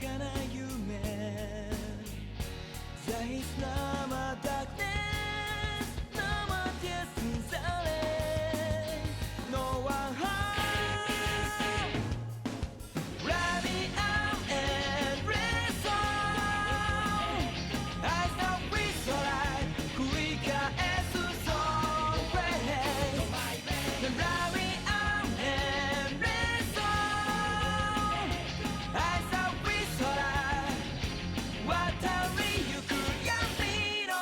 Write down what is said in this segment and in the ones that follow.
かな夢 There is no more darkness, no more tears in silence, no one home. Let me out and breathe on. I know it's alright. 繰り返す song play. Let me out and breathe on. I know it's alright. 渡りゆく闇の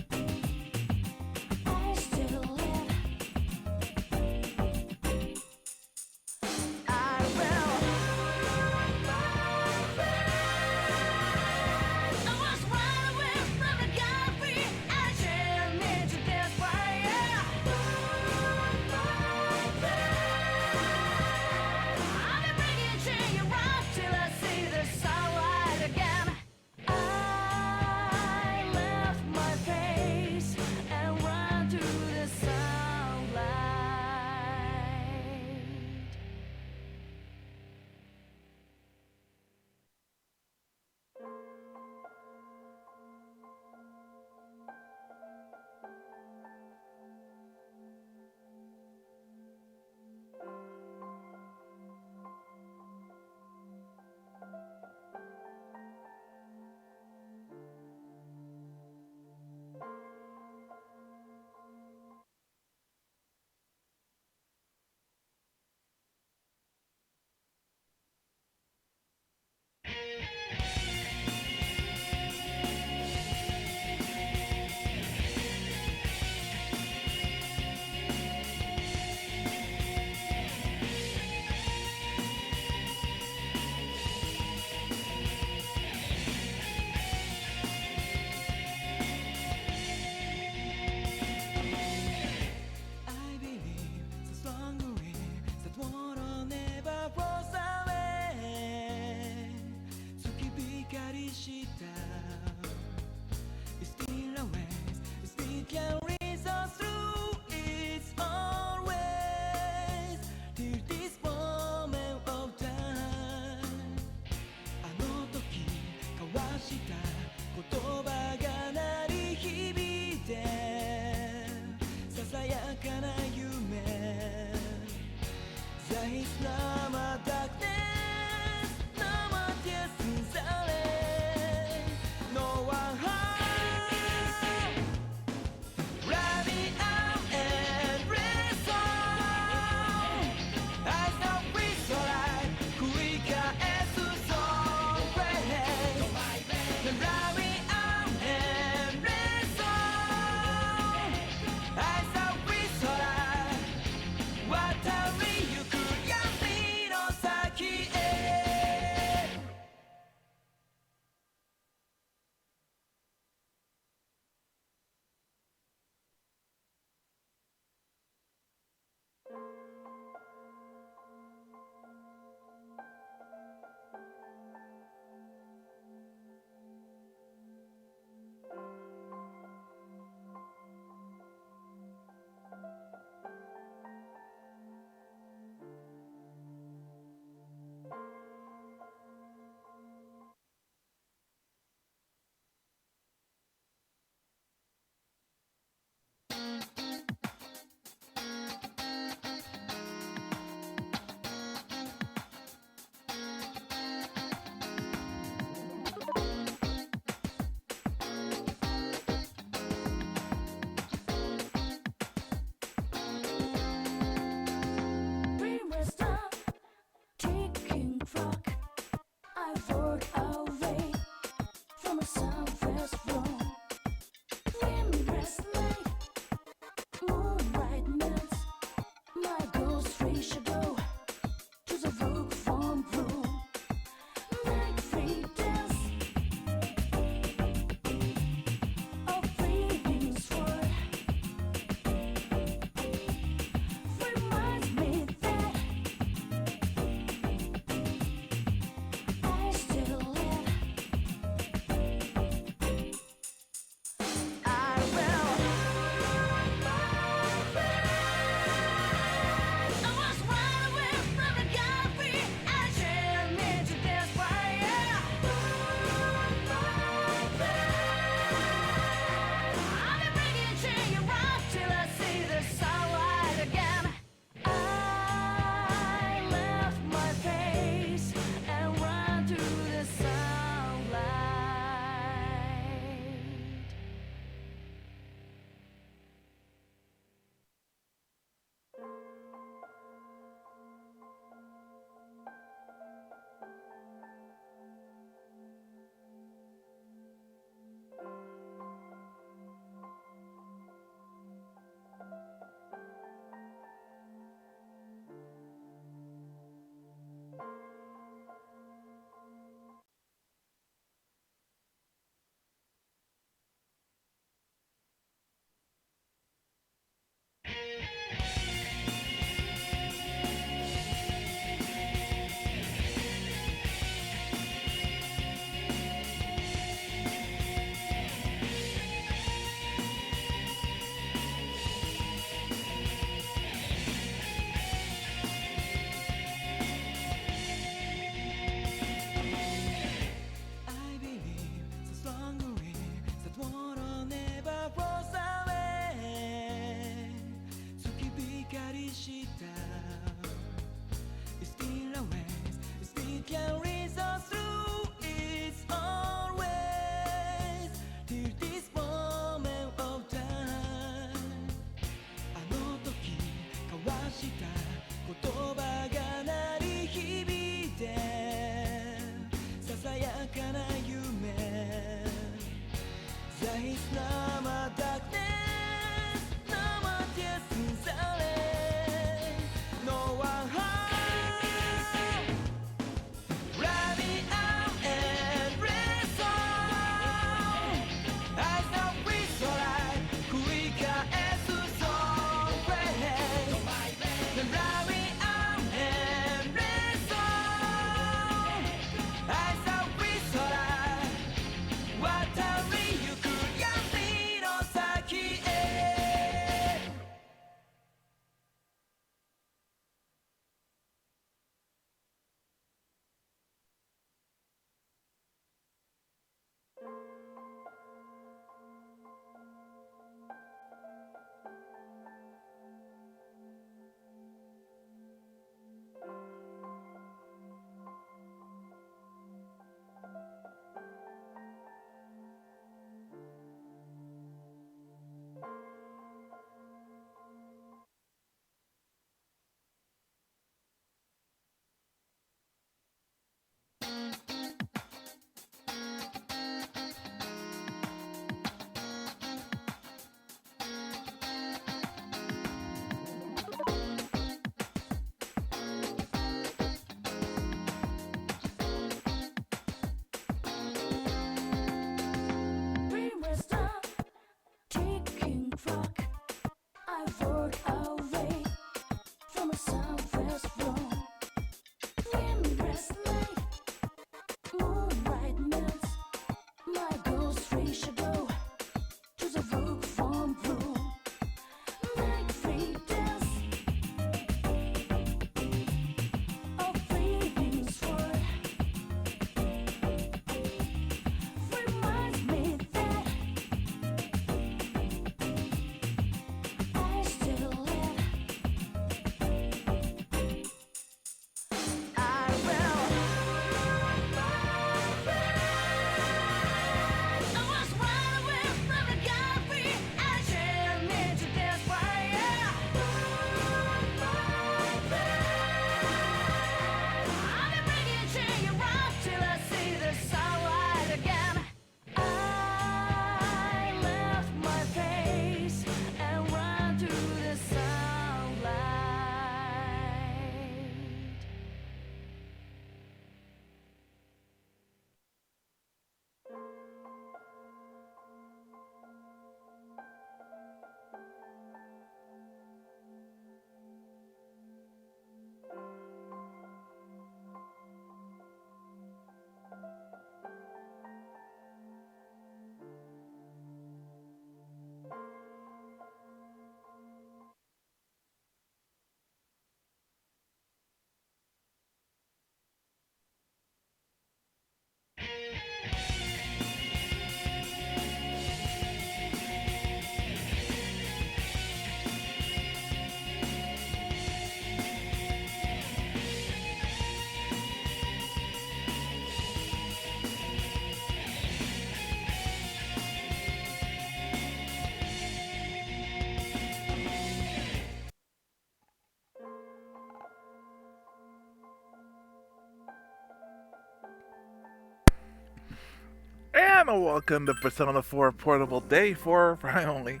And welcome to Persona 4 Portable Day 4 finally.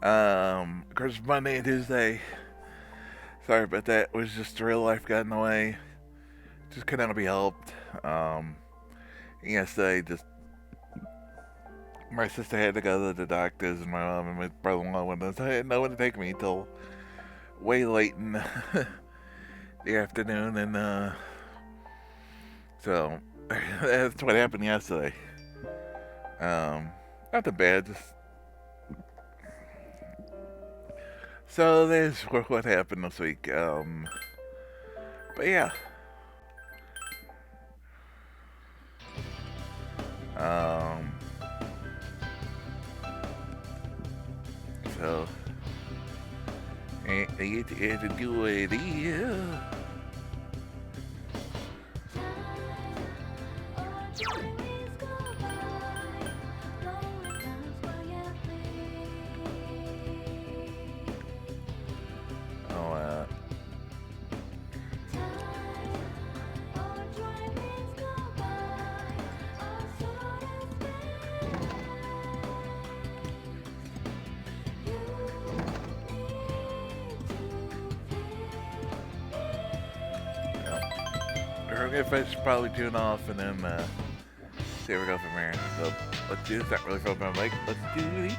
Of course, Monday and Tuesday. Sorry about that. It was just real life got in the way. Just couldn't be helped. Yesterday, just my sister had to go to the doctors, and my mom and my brother-in-law went. So I had no one to take me until way late in the afternoon, and so that's what happened yesterday. Nothing bad. Just so there's what happened this week. But yeah. So I get to do it. Yeah. If I should probably tune off and then see where we go from here. So let's do this. Not really felt my mic. Let's do it.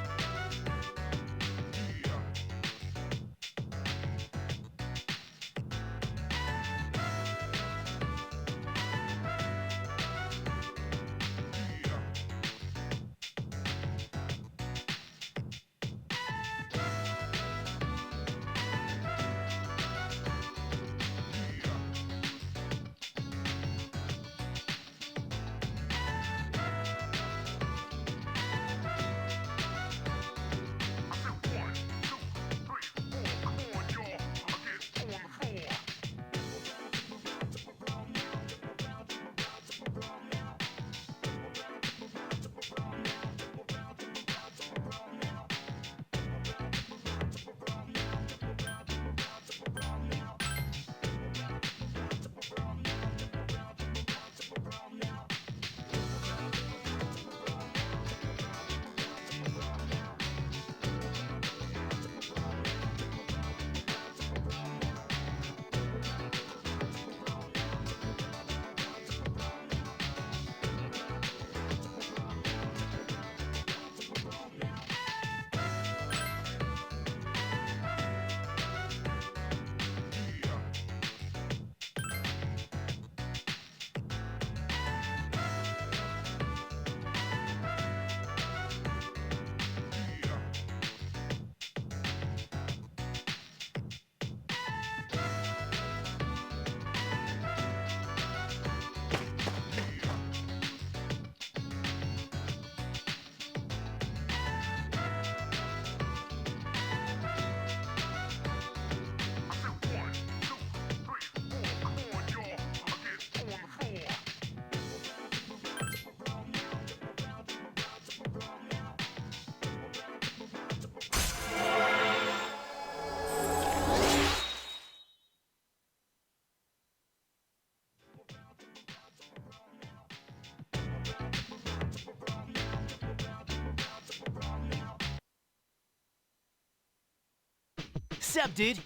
Sup, dude?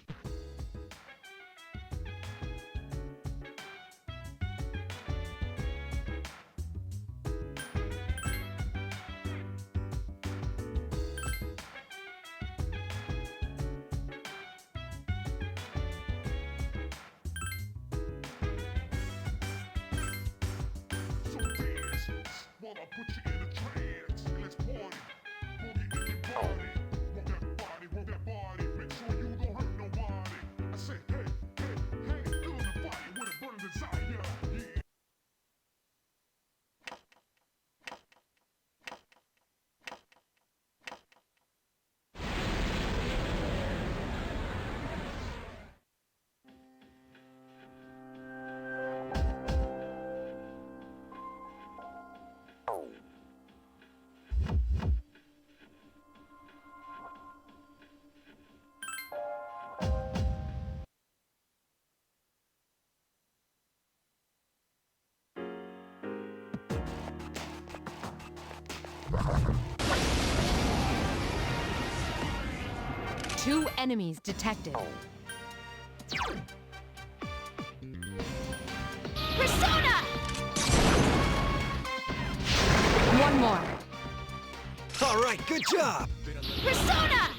Two enemies detected. Persona! One more. All right, good job. Persona!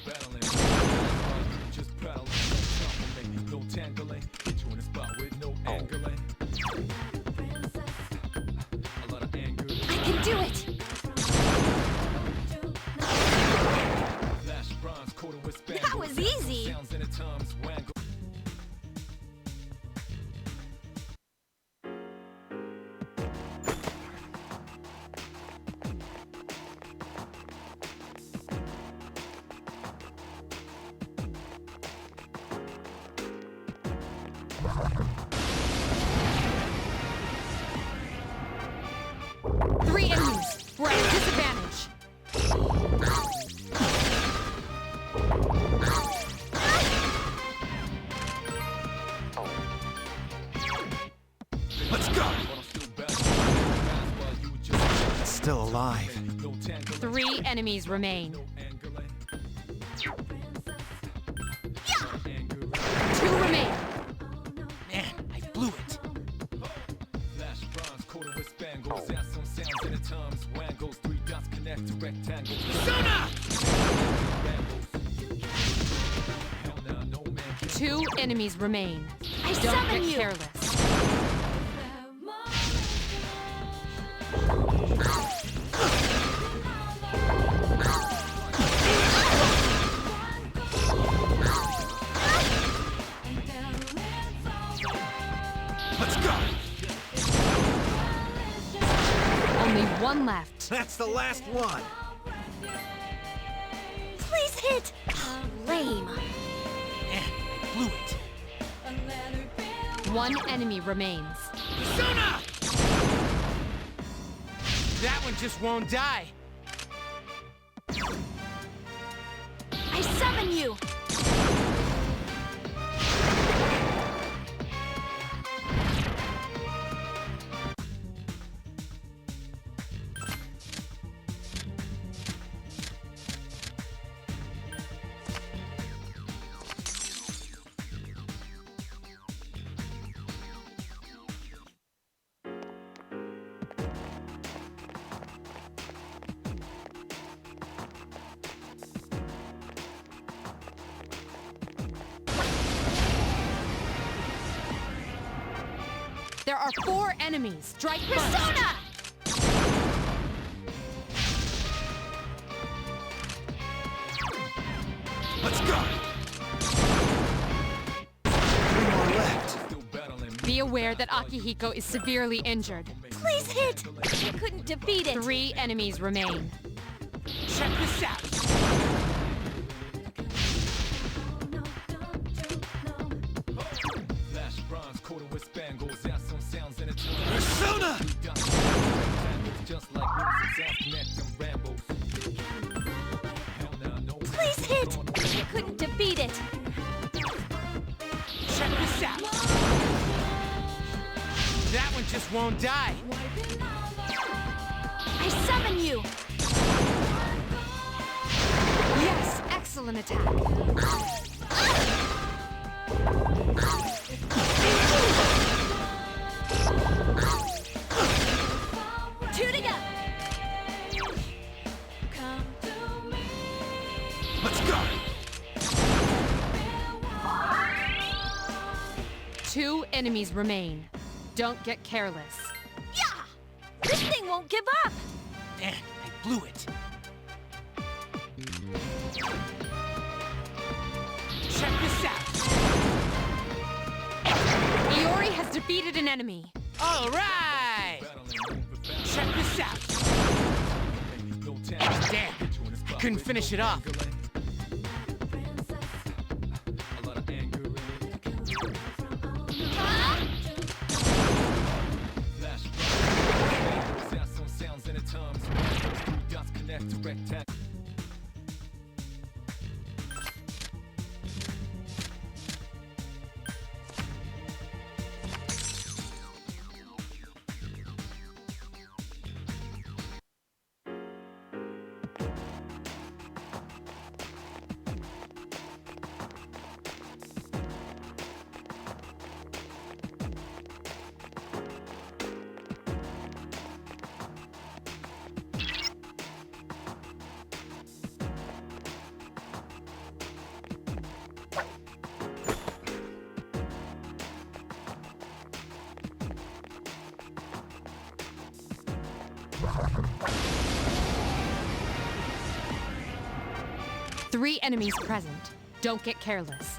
I can do it! That was easy! Three enemies. We're at a disadvantage. Let's go. Still alive. Three enemies remain. Two remain. Man, I blew it. Persona! Two enemies remain. I Don't summon get you! careless. Let's go. Only one left. That's the last one. Please hit! Lame. Man, I blew it. One enemy remains. Persona! That one just won't die. I summon you! There are four enemies. Strike first. Persona! Let's go. Three more left. Be aware that Akihiko is severely injured. Please hit! I couldn't defeat it! Three enemies remain. Check this out. Persona! Please hit! I couldn't defeat it! Check this out. That one just won't die. I summon you! Yes, excellent attack. Two to go! Let's go. Two enemies remain. Don't get careless. Yeah! This thing won't give up! Man, I blew it. Check this out. Iori has defeated an enemy. All right. Check this out. Damn, I couldn't finish it off. Three enemies present. Don't get careless.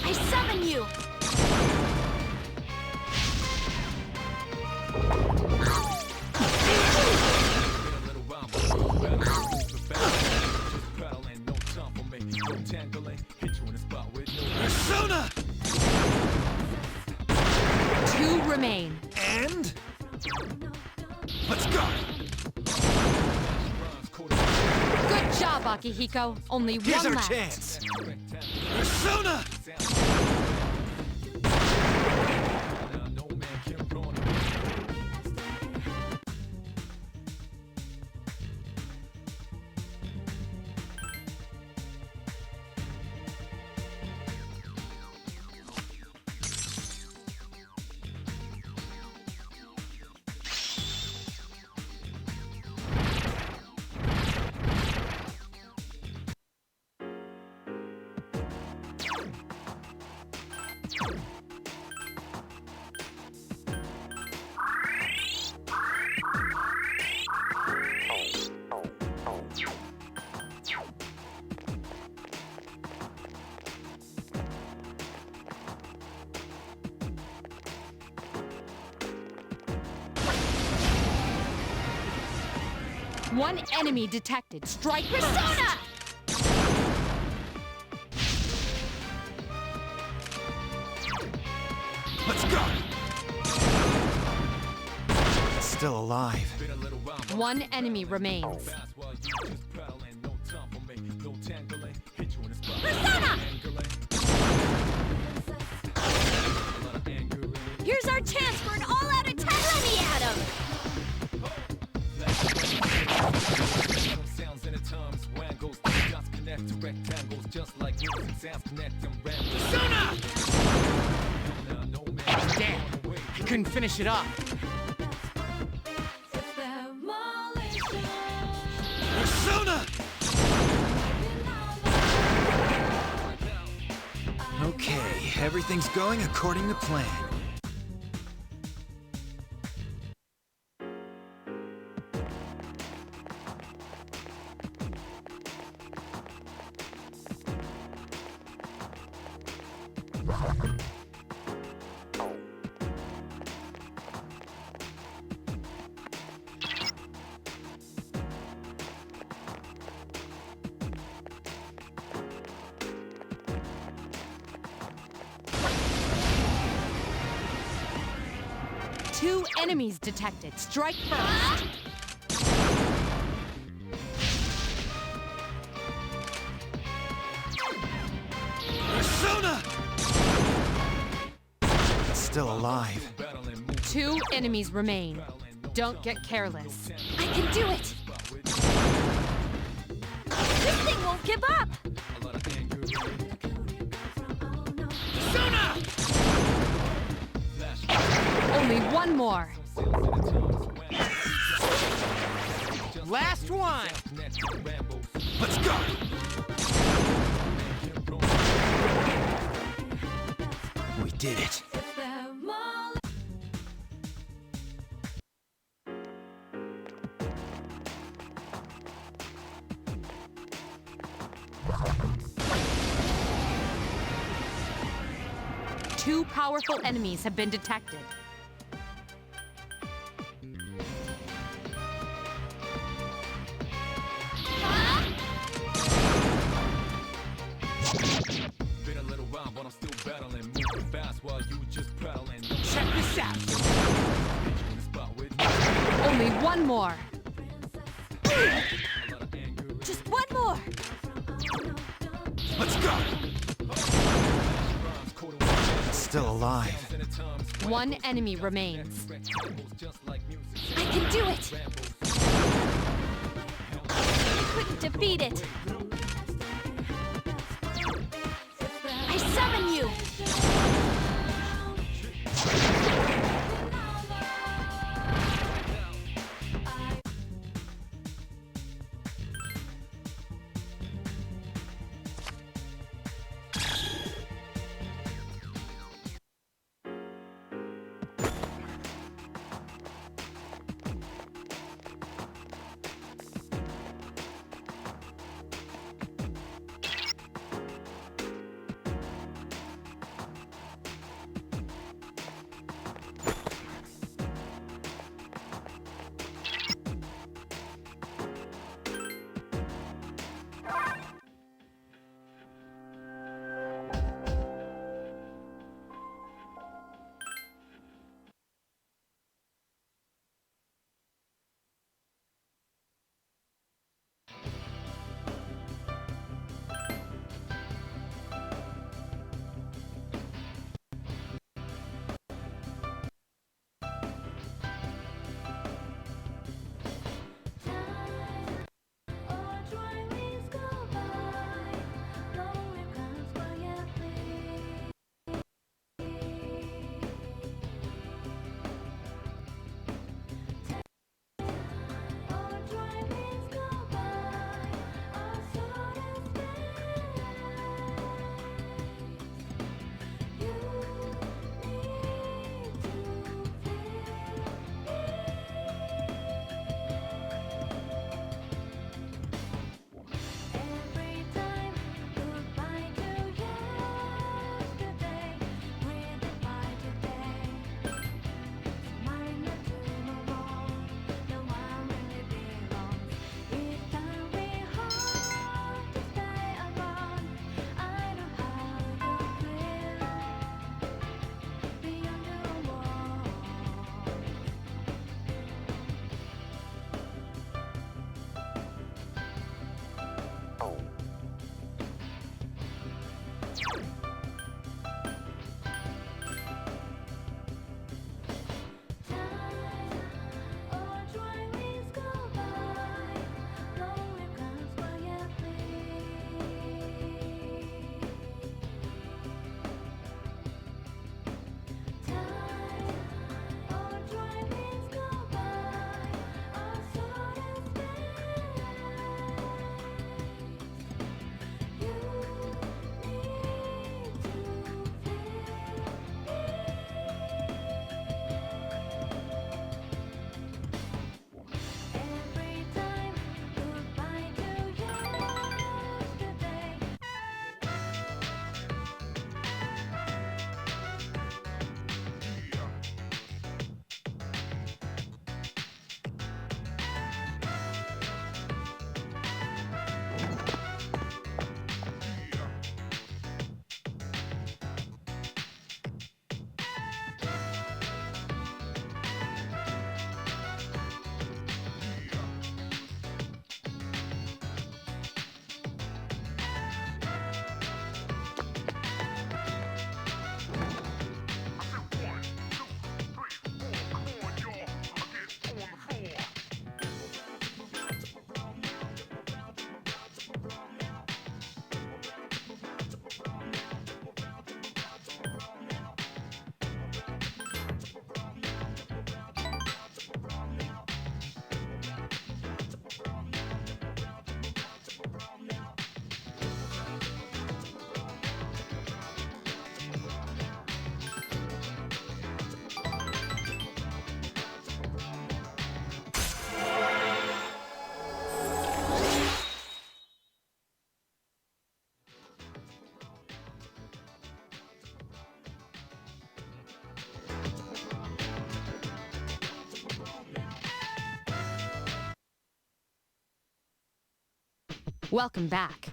I summon you! Persona! Two remain. And? Let's go! Good job, Akihiko. Only Here's one our left. chance! Persona! One enemy detected. Strike Persona! Let's go! Still alive. One enemy remains. Persona! Here's our chance for an all-out attack! Let me at him! Persona! Damn, I couldn't finish it off. Persona! Okay, everything's going according to plan. Two enemies detected. Strike first. Persona! Still alive. Two enemies remain. Don't get careless. I can do it! This thing won't give up! Persona! Only one more. Last one! Let's go! We did it. Two powerful enemies have been detected. Check this out! Only one more. Just one more! Let's go! Still alive. One enemy remains. I can do it! You couldn't defeat it! I summon you! Welcome back.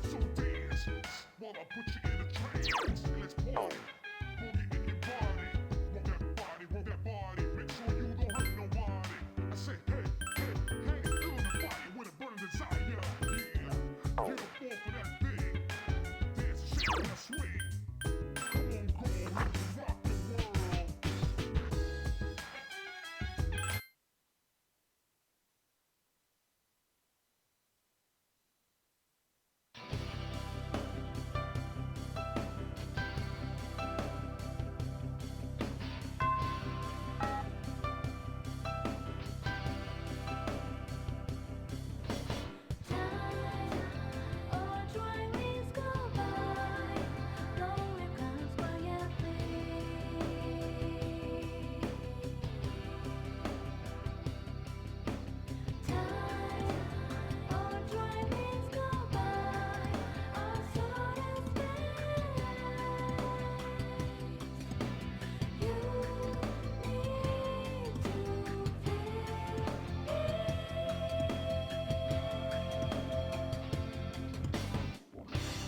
So dance while I put you in a trance. Let's party. Boogie in your body. Roll that body, roll that body. Make sure you don't hurt nobody. I say, hey, hey, hey, feel the fire with a burning desire. Yeah, get up off of that thing. Dance and shake and swing. Come on, go, rock the world.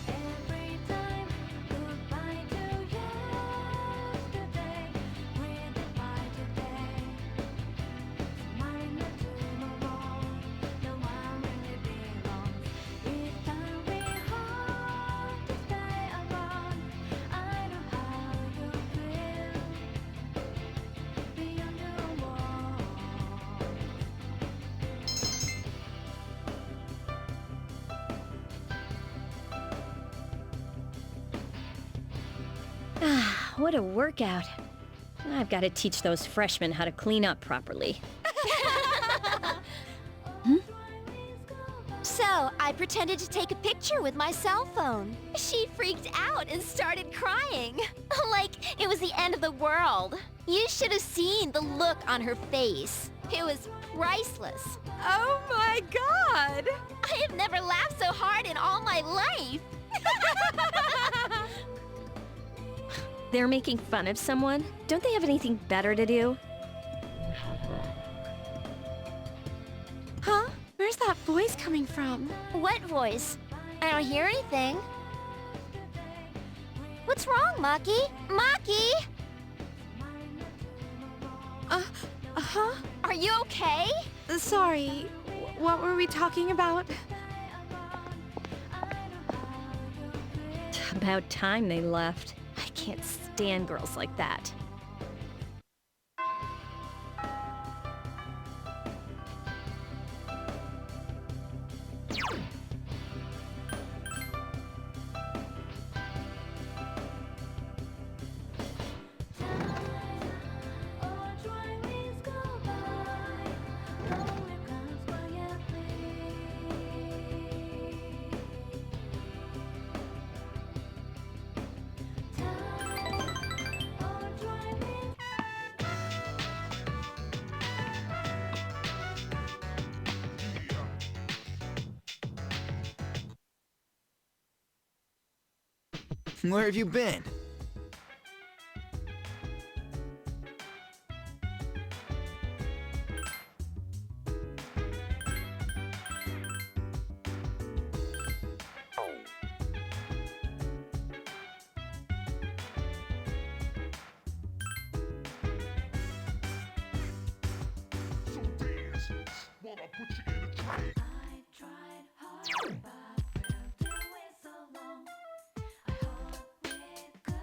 Every time, goodbye to yesterday. Breathe goodbye today. Smiling up tomorrow. No one really belongs. It's very hard to stay around. I know how you feel beyond the walls. Ah, what a workout. I've got to teach those freshmen how to clean up properly. So, I pretended to take a picture with my cell phone. She freaked out and started crying. Like it was the end of the world. You should have seen the look on her face. It was priceless. Oh my god! I have never laughed so hard in all my life. They're making fun of someone? Don't they have anything better to do? Huh? Where's that voice coming from? What voice? I don't hear anything. What's wrong, Maki? Maki? Huh? Are you okay? Sorry. What were we talking about? About time they left. I can't stand girls like that. Where have you been? So dance while I put you in a trance. I tried hard, but felt it way so long. I hope it could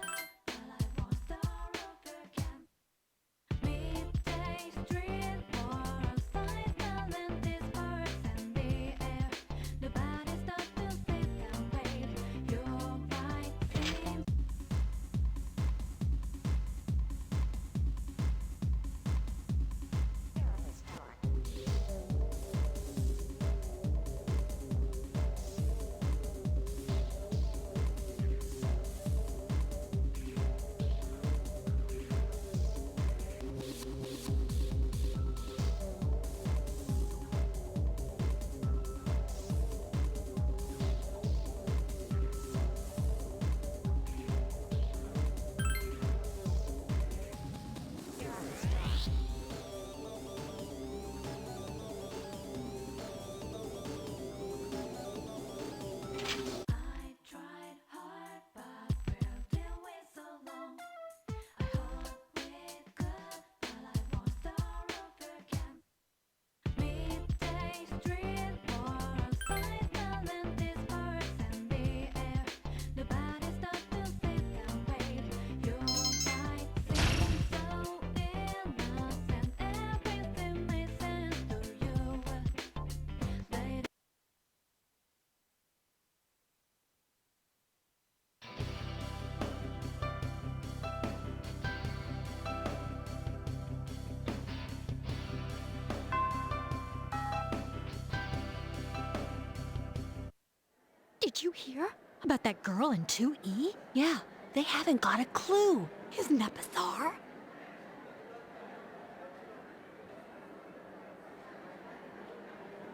Did you hear about that girl in 2E? Yeah, they haven't got a clue. Isn't that bizarre?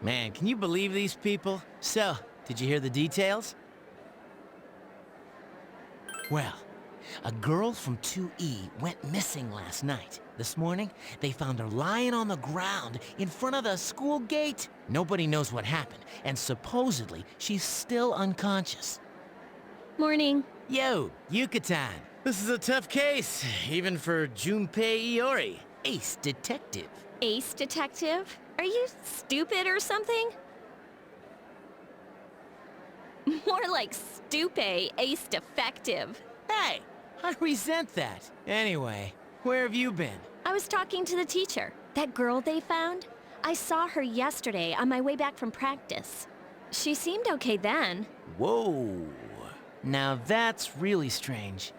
Man, can you believe these people? So, did you hear the details? Well, a girl from 2E went missing last night. This morning, they found her lying on the ground in front of the school gate. Nobody knows what happened, and supposedly she's still unconscious. Morning. Yo, Yucatan. This is a tough case, even for Junpei Iori, ace detective. Ace detective? Are you stupid or something? More like Stupe, ace defective. Hey, I resent that. Anyway, where have you been? I was talking to the teacher. That girl they found? I saw her yesterday on my way back from practice. She seemed okay then. Whoa. Now that's really strange.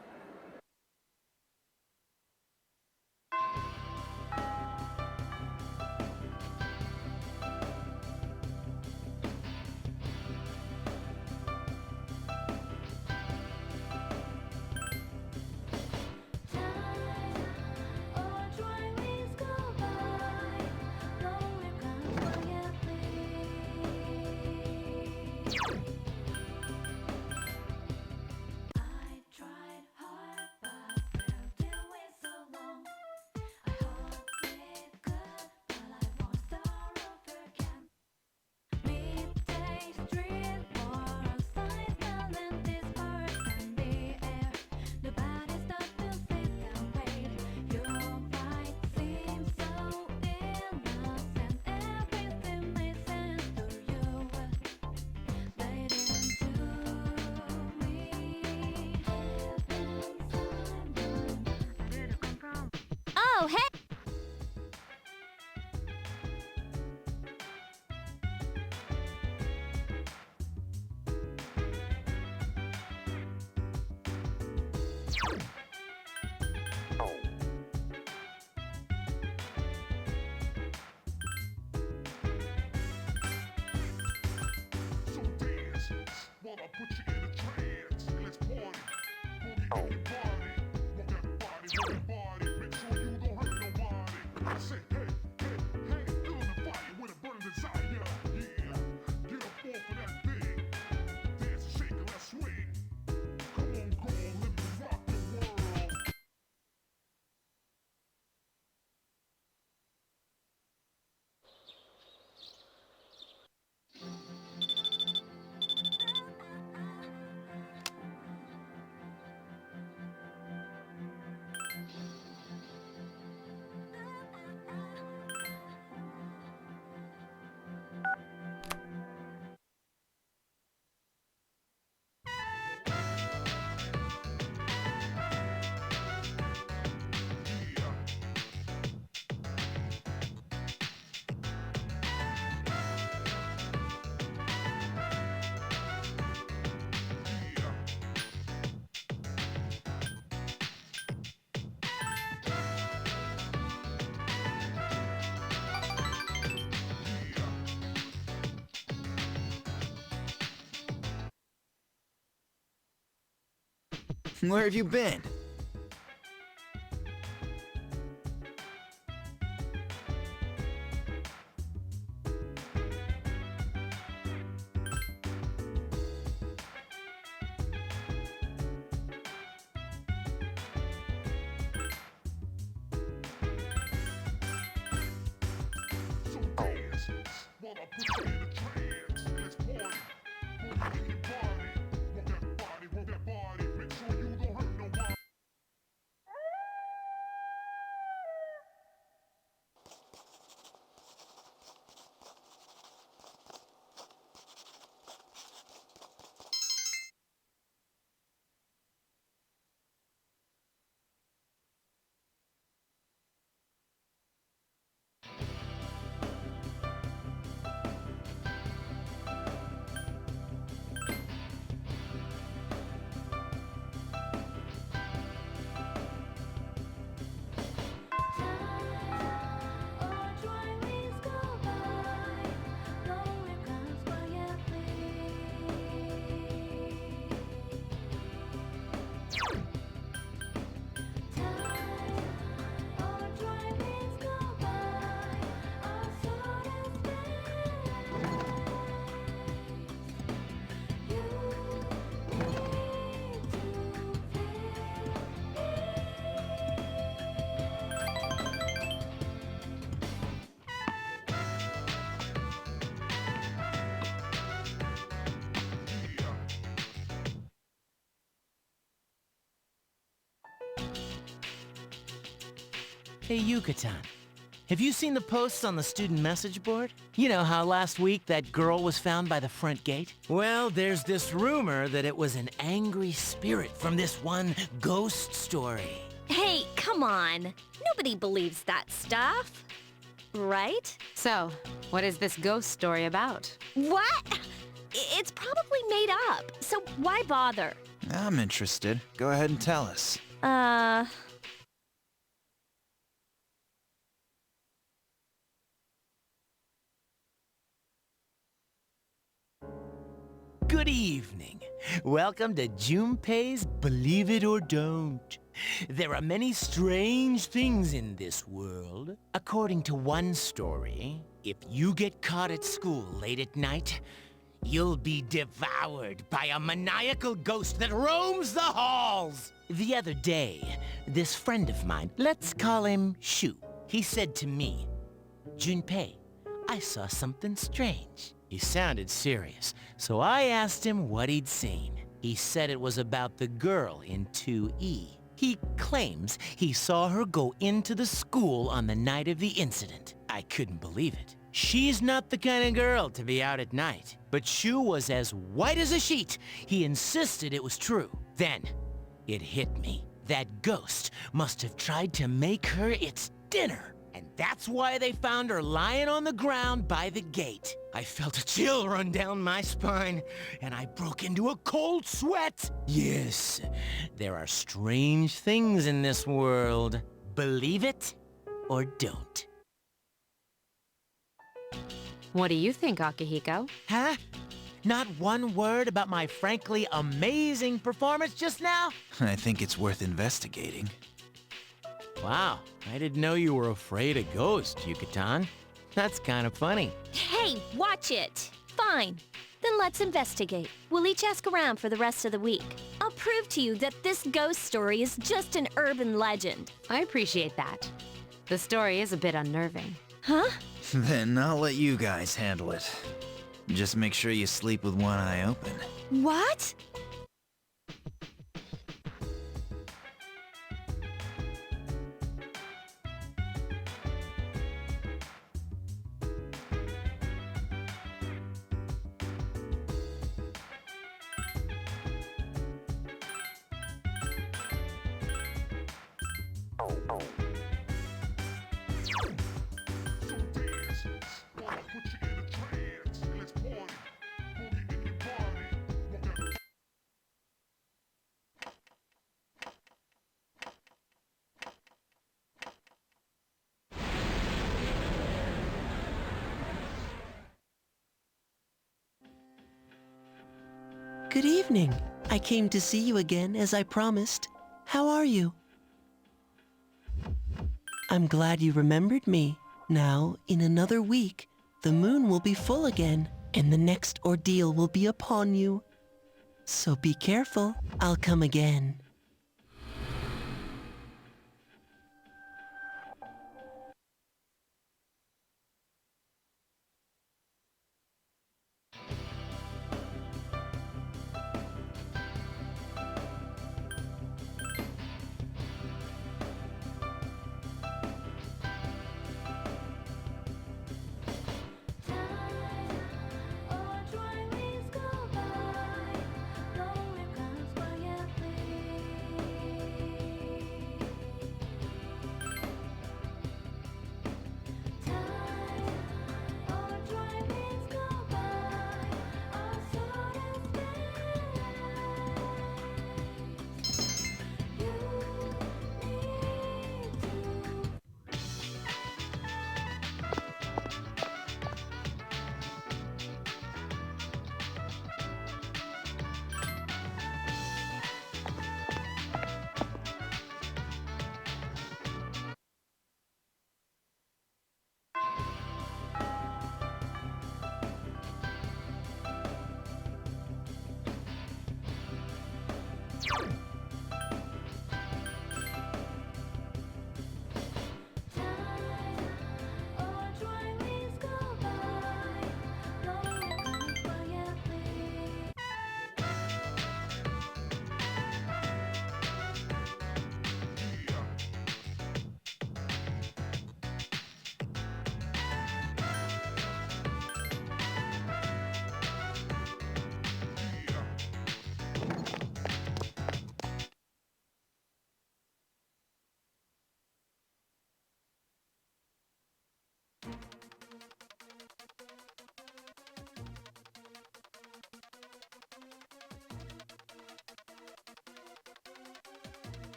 Oh, hey! So dance while I put you in a trance. And let's party. Boogie in your body. Rock that body, rock that body. Make sure you don't hurt nobody. I say, hey, hey, hey, feeling the fire with a burning desire. Yeah, get up off of that thing. Dance and shake and let's swing. Come on, girl, let me rock your world. Where have you been? So dance while I put you in a trance. And let's party. Boogie in your body. Rock that body, rock that body. Make sure you don't hurt nobody. Hey, Yucatan. Have you seen the posts on the student message board? You know how last week that girl was found by the front gate? Well, there's this rumor that it was an angry spirit from this one ghost story. Hey, come on. Nobody believes that stuff. Right? So, what is this ghost story about? What? It's probably made up, so why bother? I'm interested. Go ahead and tell us. Good evening. Welcome to Junpei's Believe It or Don't. There are many strange things in this world. According to one story, if you get caught at school late at night, you'll be devoured by a maniacal ghost that roams the halls. The other day, this friend of mine, let's call him Shu, he said to me, Junpei, I saw something strange. He sounded serious, so I asked him what he'd seen. He said it was about the girl in 2E. He claims he saw her go into the school on the night of the incident. I couldn't believe it. She's not the kind of girl to be out at night. But Shu was as white as a sheet. He insisted it was true. Then, it hit me. That ghost must have tried to make her its dinner. And that's why they found her lying on the ground by the gate. I felt a chill run down my spine, and I broke into a cold sweat. Yes, there are strange things in this world. Believe it or don't. What do you think, Akihiko? Huh? Not one word about my frankly amazing performance just now? I think it's worth investigating. Wow, I didn't know you were afraid of ghosts, Yucatan. That's kind of funny. Hey, watch it. Fine. Then let's investigate. We'll each ask around for the rest of the week. I'll prove to you that this ghost story is just an urban legend. I appreciate that. The story is a bit unnerving. Huh? Then I'll let you guys handle it. Just make sure you sleep with one eye open. What? Good evening. I came to see you again as I promised. How are you? I'm glad you remembered me. Now, in another week, the moon will be full again, and the next ordeal will be upon you. So be careful. I'll come again.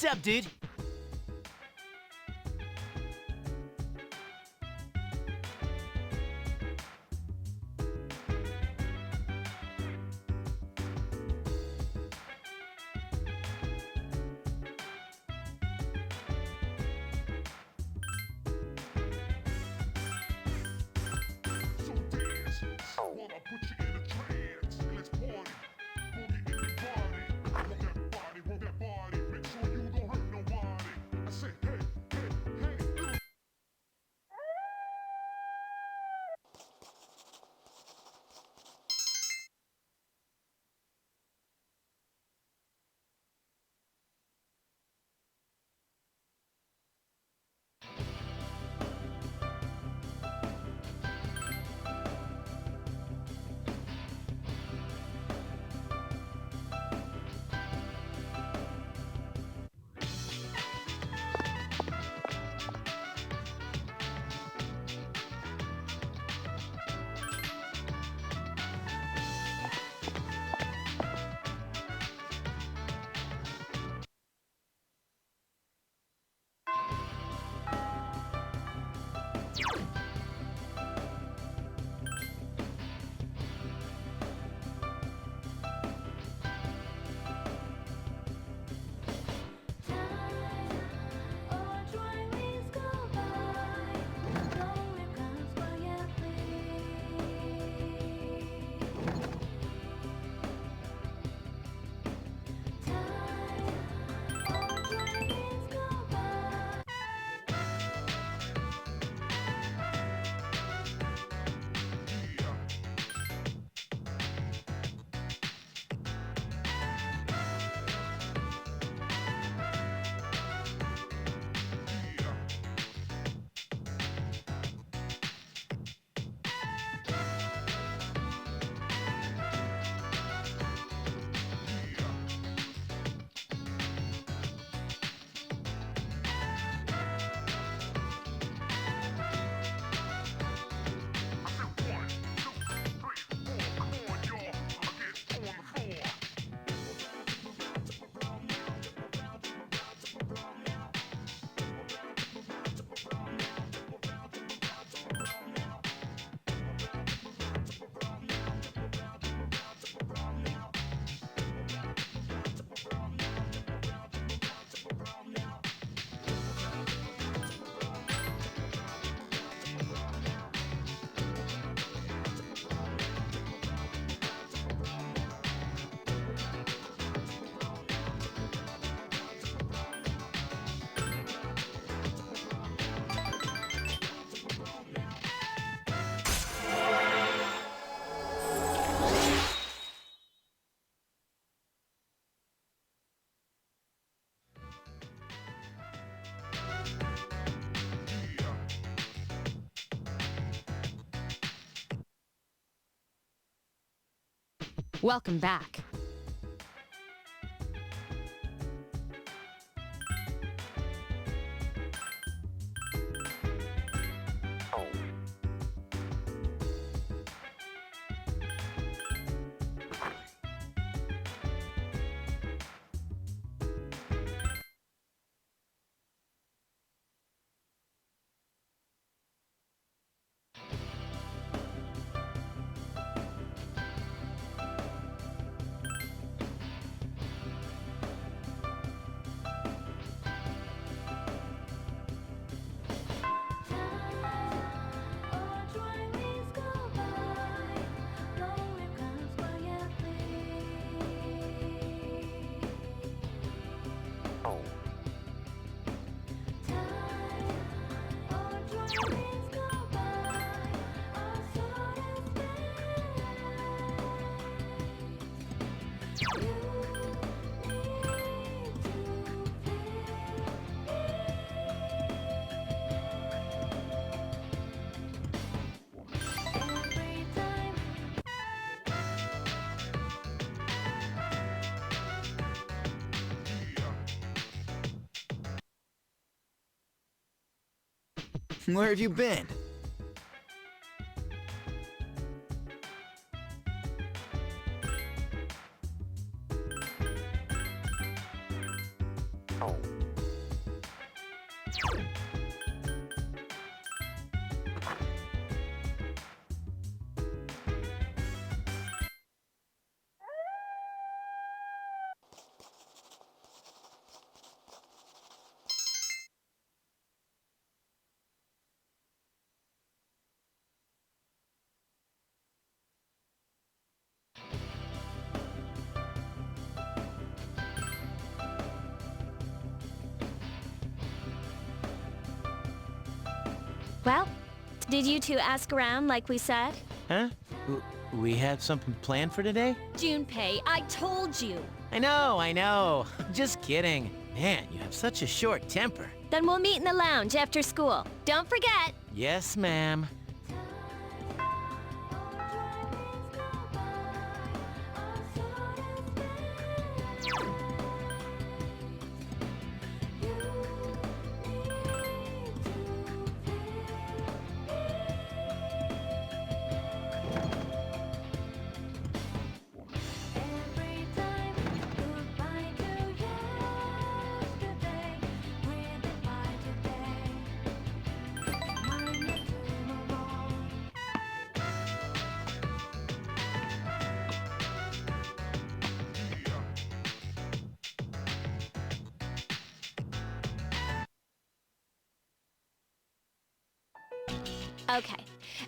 What's up, dude? So dance while I put you in a trance. And let's party. Boogie in your body. Roll that body. Make sure you don't hurt nobody. I say, hey, hey, hey. Welcome back. Where have you been? Oh. Well, did you two ask around like we said? Huh? We have something planned for today? Junpei, I told you. I know. Just kidding. Man, you have such a short temper. Then we'll meet in the lounge after school. Don't forget. Yes, ma'am. Okay.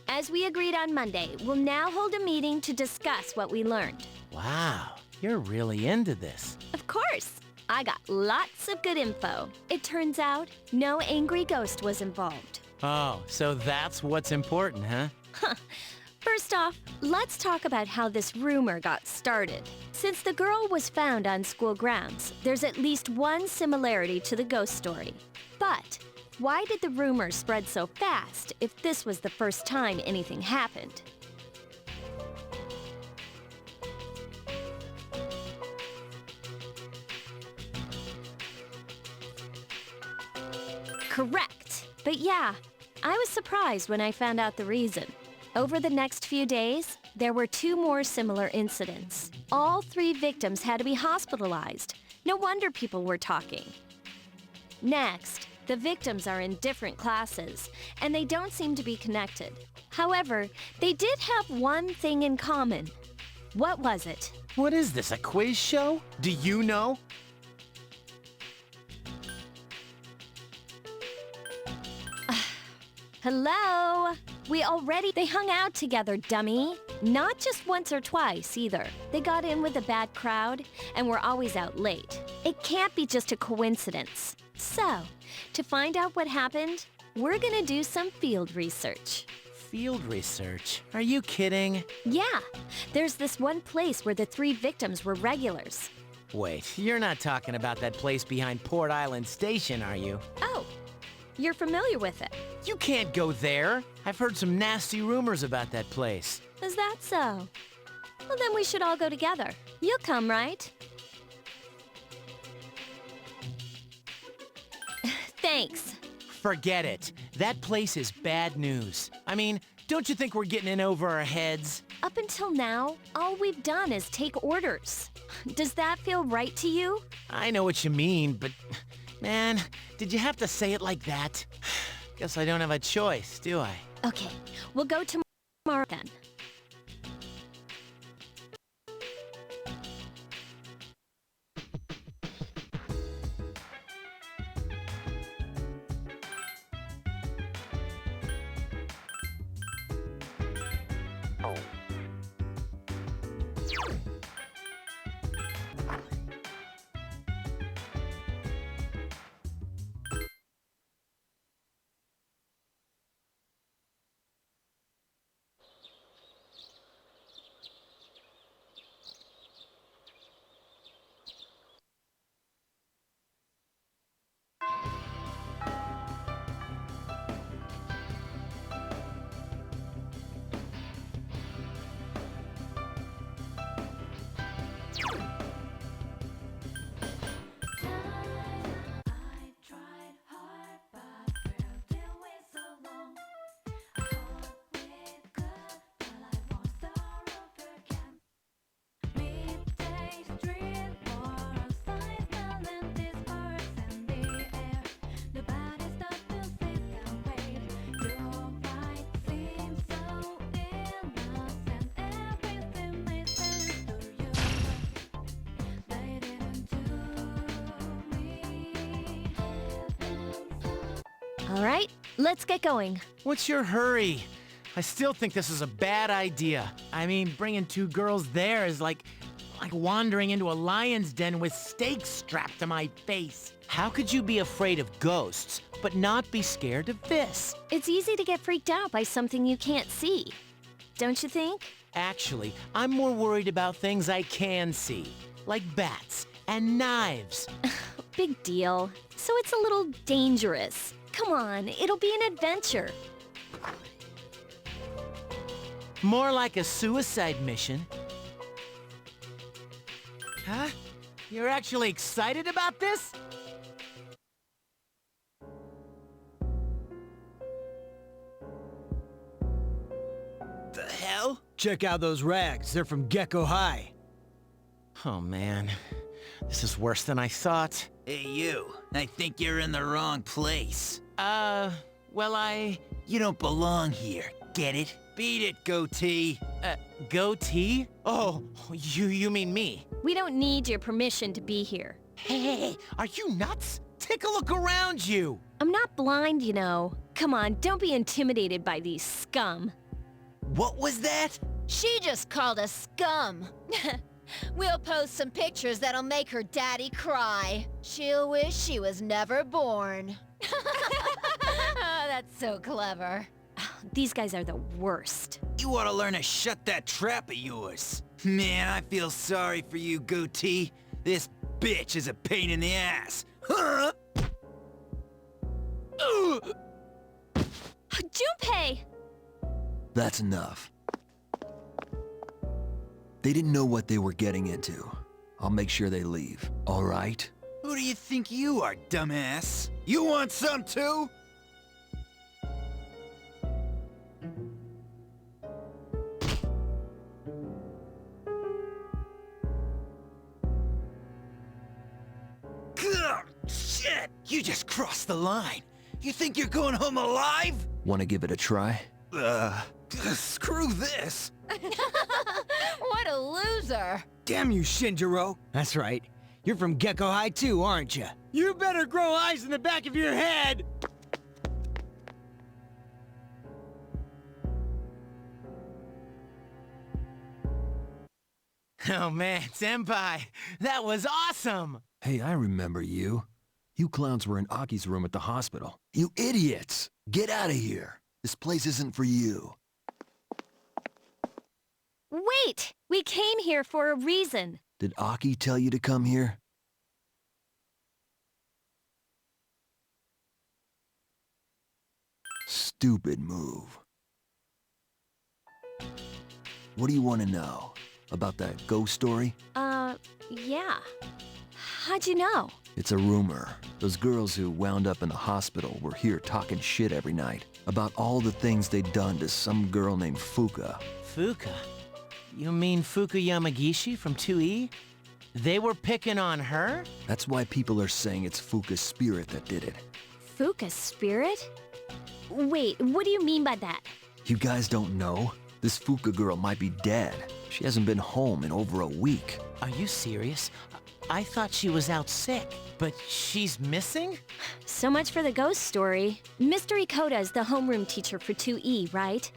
As we agreed on Monday, we'll now hold a meeting to discuss what we learned. Wow, you're really into this. Of course. I got lots of good info. It turns out no angry ghost was involved. Oh, so that's what's important, huh? First off, let's talk about how this rumor got started. Since the girl was found on school grounds, there's at least one similarity to the ghost story. But why did the rumor spread so fast if this was the first time anything happened? Correct. But yeah, I was surprised when I found out the reason. Over the next few days, there were 2 more similar incidents. All 3 victims had to be hospitalized. No wonder people were talking. Next, the victims are in different classes, and they don't seem to be connected. However, they did have one thing in common. What was it? What is this, a quiz show? Do you know? Hello? They hung out together, dummy. Not just once or twice, either. They got in with a bad crowd and were always out late. It can't be just a coincidence. So, to find out what happened, we're gonna do some field research. Field research? Are you kidding? Yeah, there's this one place where the 3 victims were regulars. Wait, you're not talking about that place behind Port Island Station, are you? Oh, you're familiar with it. You can't go there. I've heard some nasty rumors about that place. Is that so? Well, then we should all go together. You'll come, right? Thanks. Forget it. That place is bad news. I mean, don't you think we're getting in over our heads? Up until now, all we've done is take orders. Does that feel right to you? I know what you mean, but... Man, did you have to say it like that? Guess I don't have a choice, do I? Okay, we'll go tomorrow then. All right, let's get going. What's your hurry? I still think this is a bad idea. I mean, bringing 2 girls there is like... like wandering into a lion's den with stakes strapped to my face. How could you be afraid of ghosts, but not be scared of this? It's easy to get freaked out by something you can't see. Don't you think? Actually, I'm more worried about things I can see, like bats and knives. Big deal. So it's a little dangerous. Come on, it'll be an adventure. More like a suicide mission. Huh? You're actually excited about this? The hell? Check out those rags. They're from Gecko High. Oh man, this is worse than I thought. Hey, you. I think you're in the wrong place. Well, You don't belong here. Get it? Beat it, goatee. Goatee? Oh, you mean me? We don't need your permission to be here. Hey, are you nuts? Take a look around you. I'm not blind, you know. Come on, don't be intimidated by these scum. What was that? She just called us scum. We'll post some pictures that'll make her daddy cry. She'll wish she was never born. Oh, that's so clever. These guys are the worst. You ought to learn to shut that trap of yours. Man, I feel sorry for you, goatee. This bitch is a pain in the ass. Huh? Junpei! That's enough. They didn't know what they were getting into. I'll make sure they leave, all right? Who do you think you are, dumbass? You want some too? Ugh, shit! You just crossed the line. You think you're going home alive? Want to give it a try? Screw this. What a loser. Damn you, Shinjiro. That's right. You're from Gecko High too, aren't you? You better grow eyes in the back of your head! Oh man, Senpai, that was awesome! Hey, I remember you. You clowns were in Aki's room at the hospital. You idiots! Get out of here! This place isn't for you. Wait! We came here for a reason. Did Aki tell you to come here? Stupid move. What do you want to know? About that ghost story? Yeah. How'd you know? It's a rumor. Those girls who wound up in the hospital were here talking shit every night about all the things they'd done to some girl named Fuka. Fuka? You mean Fuka Yamagishi from 2E? They were picking on her? That's why people are saying it's Fuka's spirit that did it. Fuka's spirit? Wait, what do you mean by that? You guys don't know? This Fuka girl might be dead. She hasn't been home in over a week. Are you serious? I thought she was out sick, but she's missing? So much for the ghost story. Mr. Ikoda is the homeroom teacher for 2E, right?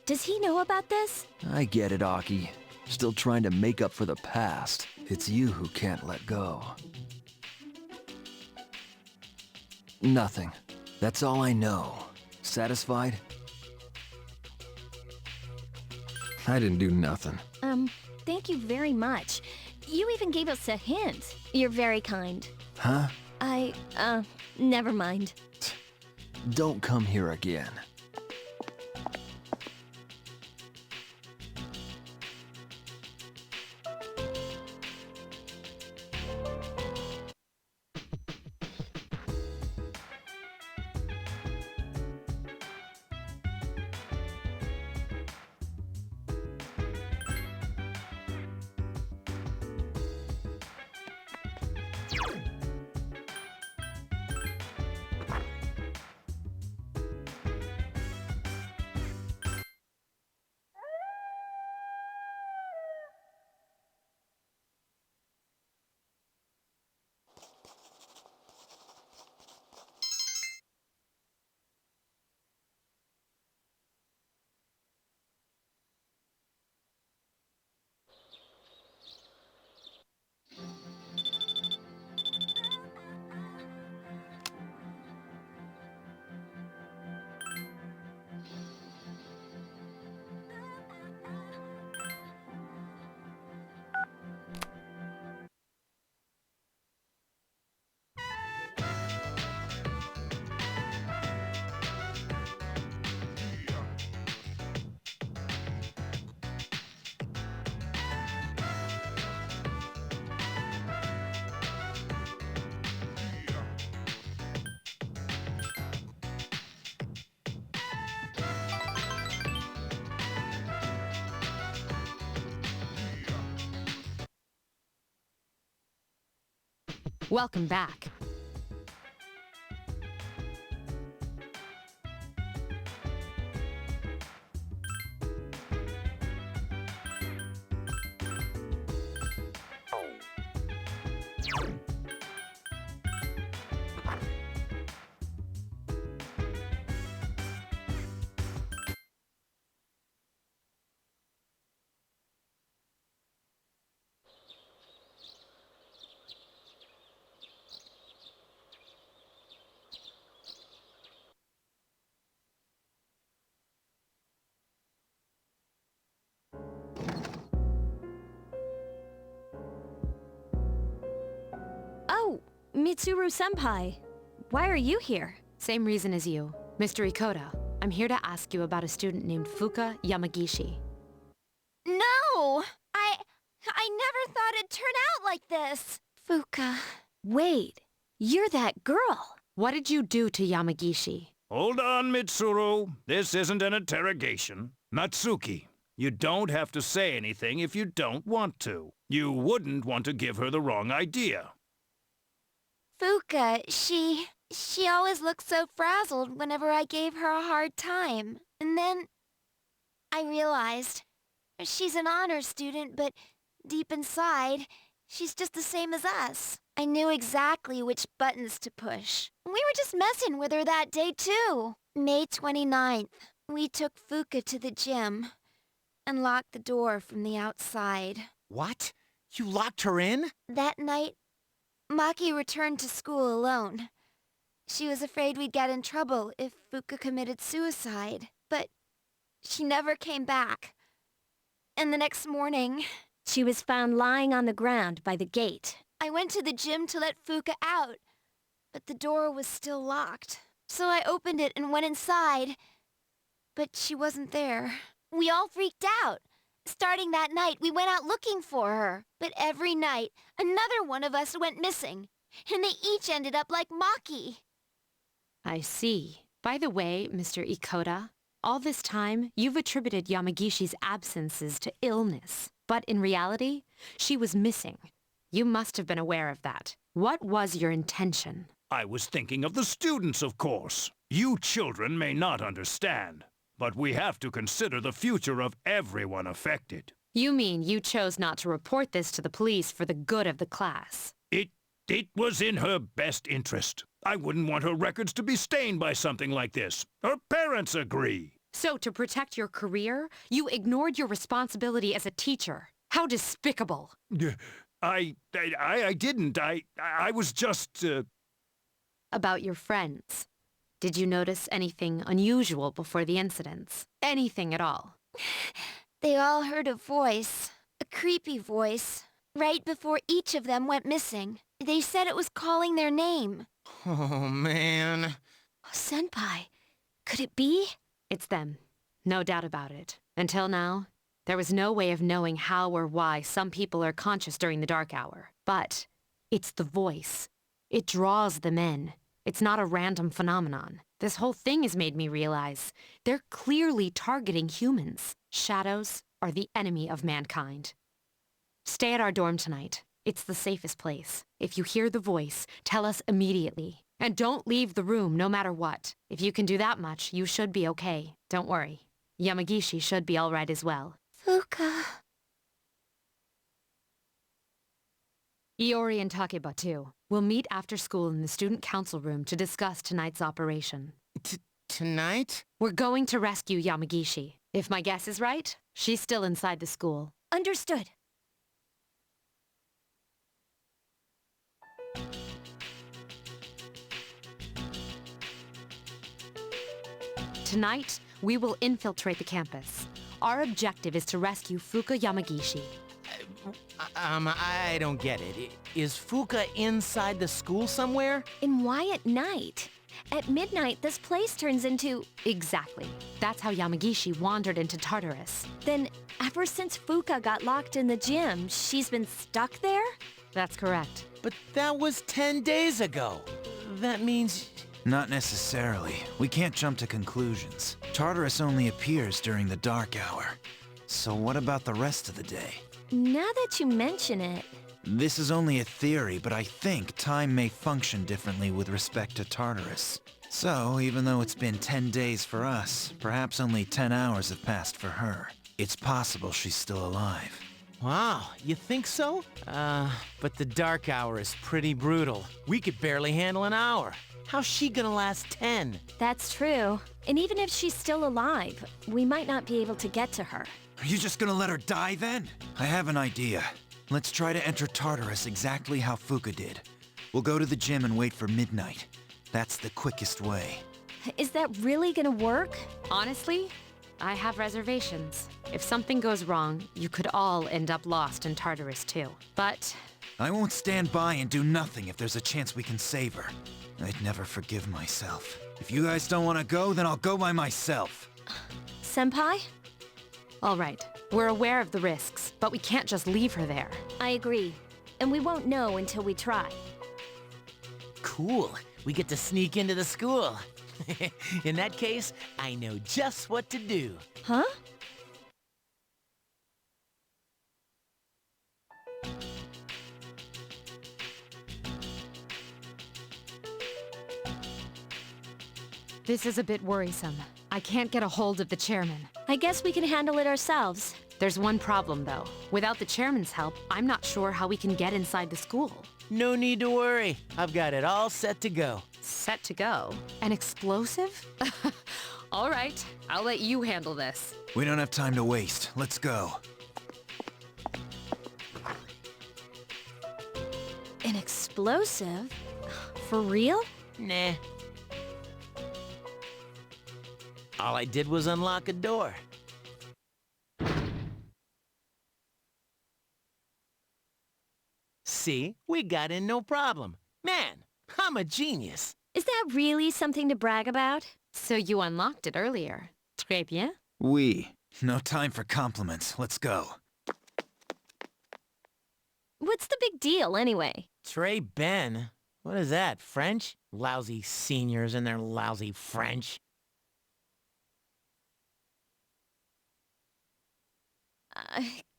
Does he know about this? I get it, Aki. Still trying to make up for the past. It's you who can't let go. Nothing. That's all I know. Satisfied? I didn't do nothing. Thank you very much. You even gave us a hint. You're very kind. Huh? Never mind. Don't come here again. Welcome back. Oh, Mitsuru-senpai. Why are you here? Same reason as you. Mr. Ikoda, I'm here to ask you about a student named Fuka Yamagishi. No! I never thought it'd turn out like this. Fuka. Wait, you're that girl. What did you do to Yamagishi? Hold on, Mitsuru. This isn't an interrogation. Natsuki, you don't have to say anything if you don't want to. You wouldn't want to give her the wrong idea. Fuka, she always looked so frazzled whenever I gave her a hard time. And then I realized she's an honor student, but deep inside, she's just the same as us. I knew exactly which buttons to push. We were just messing with her that day, too. May 29th, we took Fuka to the gym and locked the door from the outside. What? You locked her in? That night, Maki returned to school alone. She was afraid we'd get in trouble if Fuka committed suicide, but she never came back. And the next morning, She was found lying on the ground by the gate. I went to the gym to let Fuka out, but the door was still locked. So I opened it and went inside, but she wasn't there. We all freaked out. Starting that night, we went out looking for her. But every night, another one of us went missing, and they each ended up like Maki. I see. By the way, Mr. Ikoda, all this time, you've attributed Yamagishi's absences to illness. But in reality, she was missing. You must have been aware of that. What was your intention? I was thinking of the students, of course. You children may not understand, but we have to consider the future of everyone affected. You mean you chose not to report this to the police for the good of the class? It was in her best interest. I wouldn't want her records to be stained by something like this. Her parents agree. So to protect your career, you ignored your responsibility as a teacher. How despicable. I didn't. I was just, About your friends. Did you notice anything unusual before the incidents? Anything at all? They all heard a voice, a creepy voice, right before each of them went missing. They said it was calling their name. Oh, man. Senpai, could it be? It's them. No doubt about it. Until now, there was no way of knowing how or why some people are conscious during the dark hour. But it's the voice. It draws them in. It's not a random phenomenon. This whole thing has made me realize they're clearly targeting humans. Shadows are the enemy of mankind. Stay at our dorm tonight. It's the safest place. If you hear the voice, tell us immediately. And don't leave the room no matter what. If you can do that much, you should be okay. Don't worry. Yamagishi should be all right as well. Fuka. Iori and Takeba too. We'll meet after school in the student council room to discuss tonight's operation. Tonight? We're going to rescue Yamagishi. If my guess is right, she's still inside the school. Understood. Tonight, we will infiltrate the campus. Our objective is to rescue Fuka Yamagishi. I don't get it. Is Fuka inside the school somewhere? And why at night? At midnight, this place turns into... Exactly. That's how Yamagishi wandered into Tartarus. Then, ever since Fuka got locked in the gym, she's been stuck there? That's correct. But that was 10 days ago. That means... Not necessarily. We can't jump to conclusions. Tartarus only appears during the dark hour. So what about the rest of the day? Now that you mention it... This is only a theory, but I think time may function differently with respect to Tartarus. So, even though it's been 10 days for us, perhaps only 10 hours have passed for her. It's possible she's still alive. Wow, you think so? But the dark hour is pretty brutal. We could barely handle an hour. How's she gonna last 10? That's true. And even if she's still alive, we might not be able to get to her. Are you just gonna let her die then? I have an idea. Let's try to enter Tartarus exactly how Fuka did. We'll go to the gym and wait for midnight. That's the quickest way. Is that really gonna work? Honestly, I have reservations. If something goes wrong, you could all end up lost in Tartarus too. But I won't stand by and do nothing if there's a chance we can save her. I'd never forgive myself. If you guys don't want to go, then I'll go by myself. Senpai? all right, we're aware of the risks, but we can't just leave her there. I agree. And we won't know until we try. Cool. We get to sneak into the school. In that case, I know just what to do. Huh? This is a bit worrisome. I can't get a hold of the chairman. I guess we can handle it ourselves. There's one problem, though. Without the chairman's help, I'm not sure how we can get inside the school. No need to worry. I've got it all set to go. Set to go? An explosive? All right, I'll let you handle this. We don't have time to waste. Let's go. An explosive? For real? Nah. All I did was unlock a door. See? We got in no problem. Man, I'm a genius. Is that really something to brag about? So you unlocked it earlier. Très bien. Oui. No time for compliments. Let's go. What's the big deal, anyway? Trey Ben? What is that, French? Lousy seniors and their lousy French.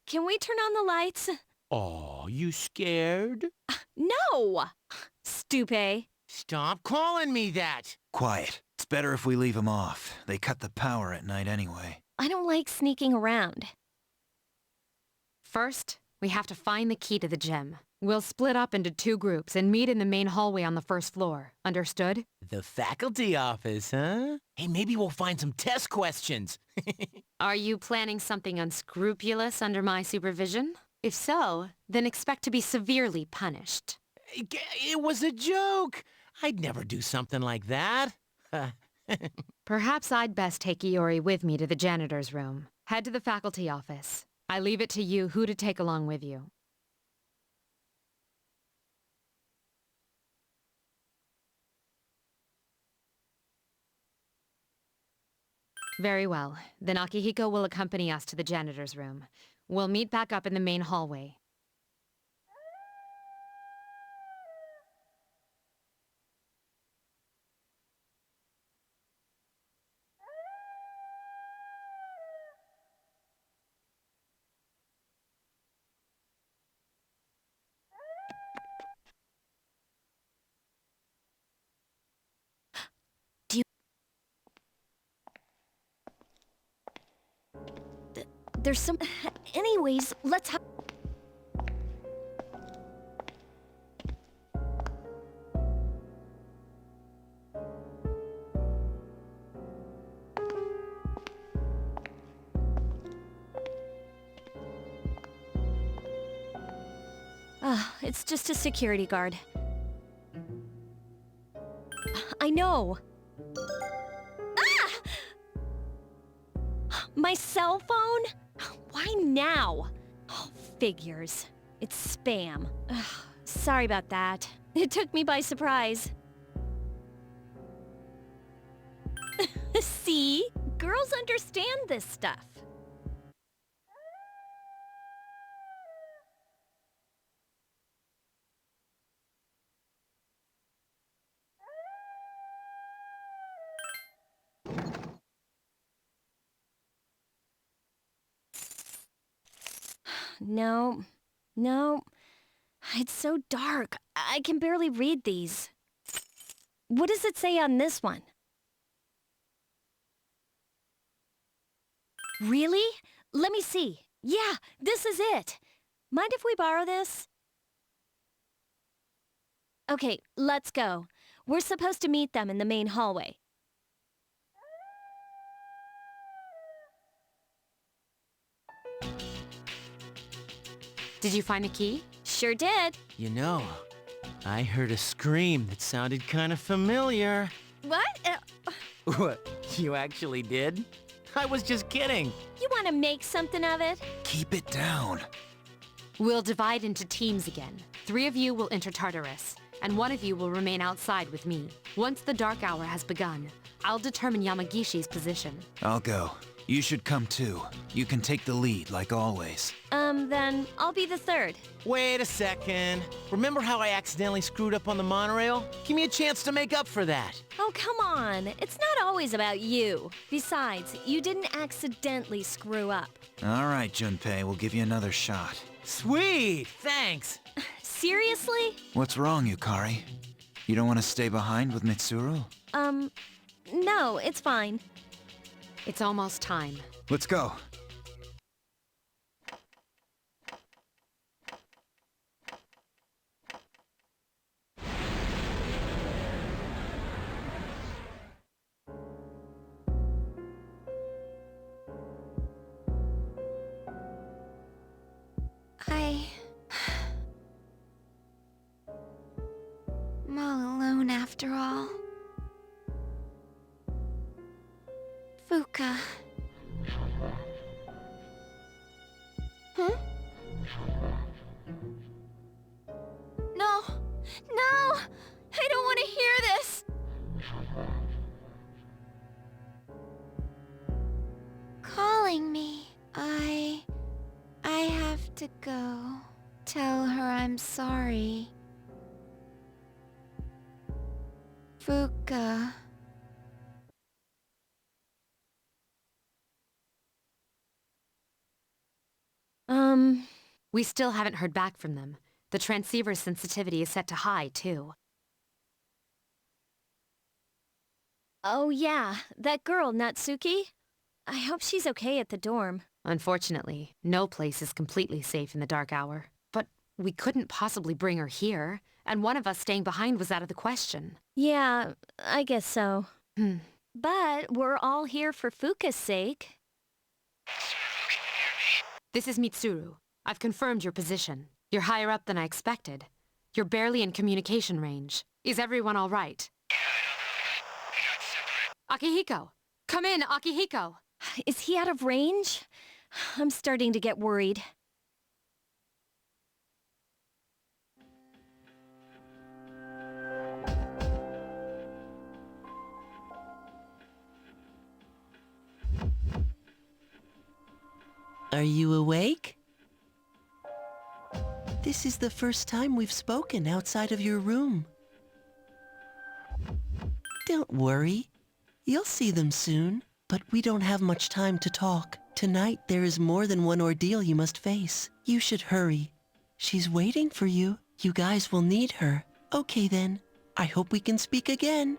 Can we turn on the lights? Oh, you scared? No! Stupid. Stop calling me that! Quiet. It's better if we leave them off. They cut the power at night anyway. I don't like sneaking around. First, we have to find the key to the gym. We'll split up into 2 groups and meet in the main hallway on the 1st floor. Understood? The faculty office, huh? Hey, maybe we'll find some test questions. Are you planning something unscrupulous under my supervision? If so, then expect to be severely punished. It was a joke! I'd never do something like that. Perhaps I'd best take Iori with me to the janitor's room. Head to the faculty office. I leave it to you who to take along with you. Very well. Then Akihiko will accompany us to the janitor's room. We'll meet back up in the main hallway. There's some... Anyways, let's have... It's just a security guard. I know. My cell phone? Why now? Oh, figures. It's spam. Ugh, sorry about that. It took me by surprise. See? Girls understand this stuff. No. It's so dark. I can barely read these. What does it say on this one? Really? Let me see. Yeah, this is it. Mind if we borrow this? Okay, let's go. We're supposed to meet them in the main hallway. Did you find a key? Sure did. You know, I heard a scream that sounded kind of familiar. What? What? You actually did? I was just kidding. You want to make something of it? Keep it down. We'll divide into teams again. 3 of you will enter Tartarus, and 1 of you will remain outside with me. Once the dark hour has begun, I'll determine Yamagishi's position. I'll go. You should come too. You can take the lead, like always. Then I'll be the third. Wait a second. Remember how I accidentally screwed up on the monorail? Give me a chance to make up for that. Oh, come on. It's not always about you. Besides, you didn't accidentally screw up. All right, Junpei, we'll give you another shot. Sweet! Thanks! Seriously? What's wrong, Yukari? You don't want to stay behind with Mitsuru? No, it's fine. It's almost time. Let's go. I'm all alone after all. Fuka. Huh? No! No! I don't want to hear this! Calling me. I have to go. Tell her I'm sorry. Fuka. We still haven't heard back from them. The transceiver's sensitivity is set to high, too. Oh yeah, that girl, Natsuki. I hope she's okay at the dorm. Unfortunately, no place is completely safe in the dark hour. But we couldn't possibly bring her here, and one of us staying behind was out of the question. Yeah, I guess so. But we're all here for Fuka's sake. This is Mitsuru. I've confirmed your position. You're higher up than I expected. You're barely in communication range. Is everyone all right? Akihiko! Come in, Akihiko! Is he out of range? I'm starting to get worried. Are you awake? This is the first time we've spoken outside of your room. Don't worry. You'll see them soon. But we don't have much time to talk. Tonight there is more than one ordeal you must face. You should hurry. She's waiting for you. You guys will need her. Okay then. I hope we can speak again.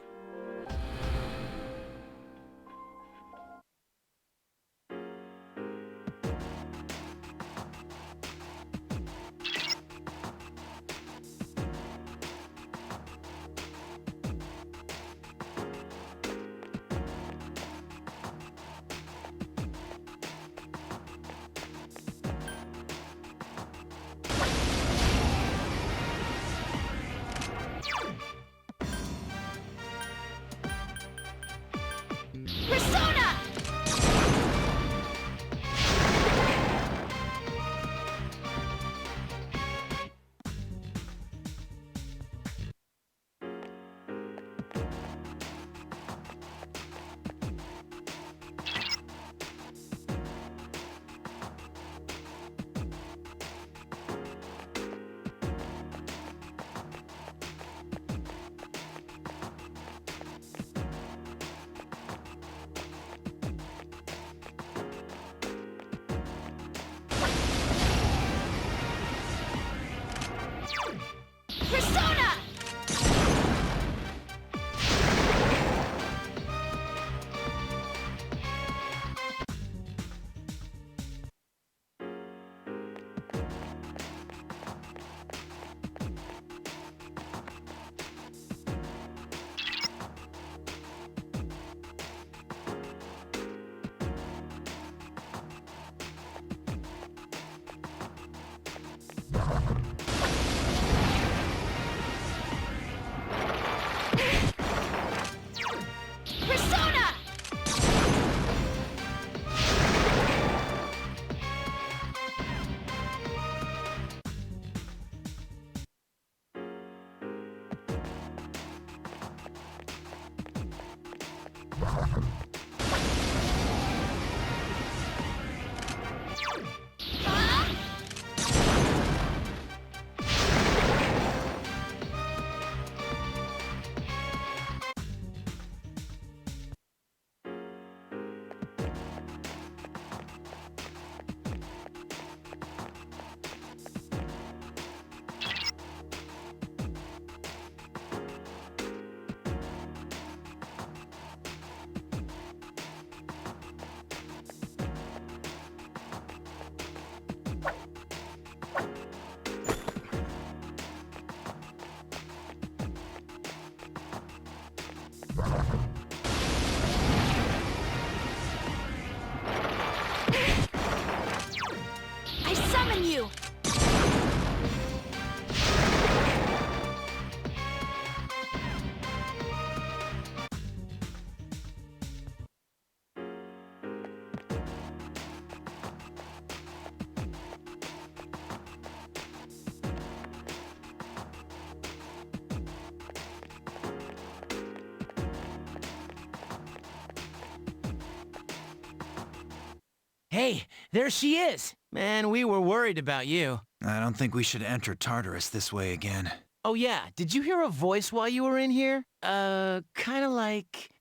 Hey, there she is! Man, we were worried about you. I don't think we should enter Tartarus this way again. Oh yeah, did you hear a voice while you were in here? Kinda like...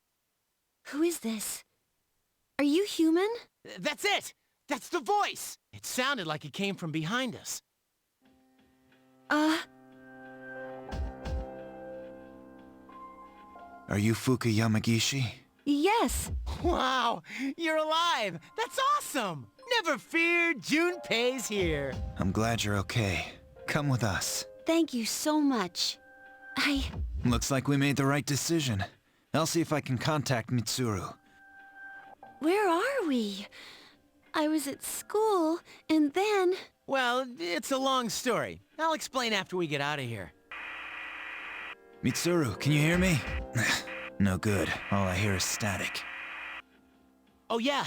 Who is this? Are you human? That's it! That's the voice! It sounded like it came from behind us. Are you Fuka Yamagishi? Yes. Wow, you're alive! That's awesome! Never fear, Junpei's here. I'm glad you're okay. Come with us. Thank you so much. Looks like we made the right decision. I'll see if I can contact Mitsuru. Where are we? I was at school, and then... Well, it's a long story. I'll explain after we get out of here. Mitsuru, can you hear me? No good. All I hear is static. Oh yeah,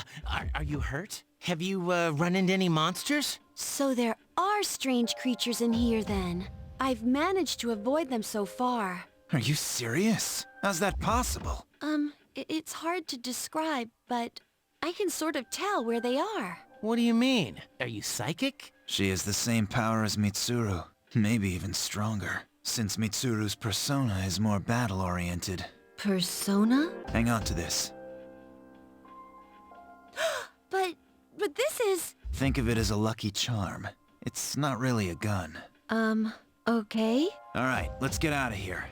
are you hurt? Have you run into any monsters? So there are strange creatures in here then. I've managed to avoid them so far. Are you serious? How's that possible? It's hard to describe, but I can sort of tell where they are. What do you mean? Are you psychic? She has the same power as Mitsuru, maybe even stronger, since Mitsuru's persona is more battle-oriented. Persona? Hang on to this. But this is... Think of it as a lucky charm. It's not really a gun. Okay. Alright, let's get out of here.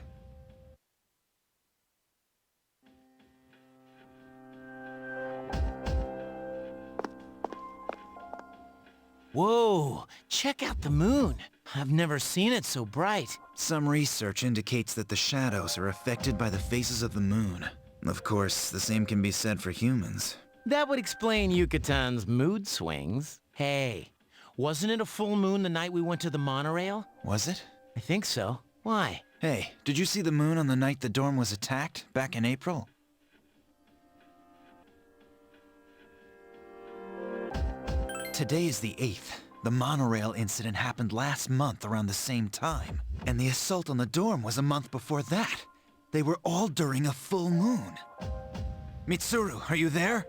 Whoa, check out the moon. I've never seen it so bright. Some research indicates that the shadows are affected by the phases of the moon. Of course, the same can be said for humans. That would explain Yucatan's mood swings. Hey, wasn't it a full moon the night we went to the monorail? Was it? I think so. Why? Hey, did you see the moon on the night the dorm was attacked, back in April? Today is the 8th. The monorail incident happened last month around the same time. And the assault on the dorm was a month before that. They were all during a full moon. Mitsuru, are you there?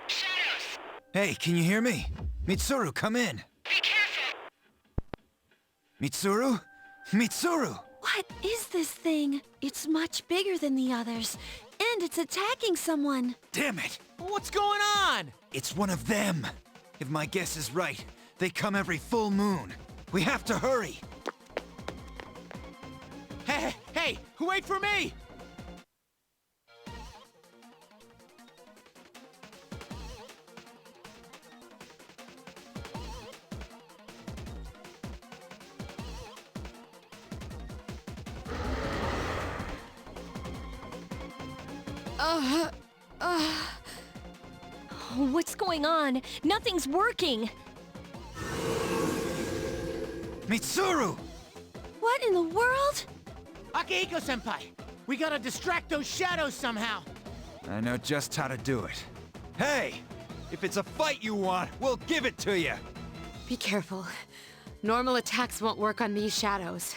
Shadows! Hey, can you hear me? Mitsuru, come in. Be careful! Mitsuru? Mitsuru! What is this thing? It's much bigger than the others, and it's attacking someone. Damn it! What's going on? It's one of them. If my guess is right, they come every full moon. We have to hurry. Hey, wait for me! What's going on? Nothing's working. Mitsuru! What in the world? Akihiko-senpai, we gotta distract those shadows somehow. I know just how to do it. Hey! If it's a fight you want, we'll give it to you! Be careful. Normal attacks won't work on these shadows.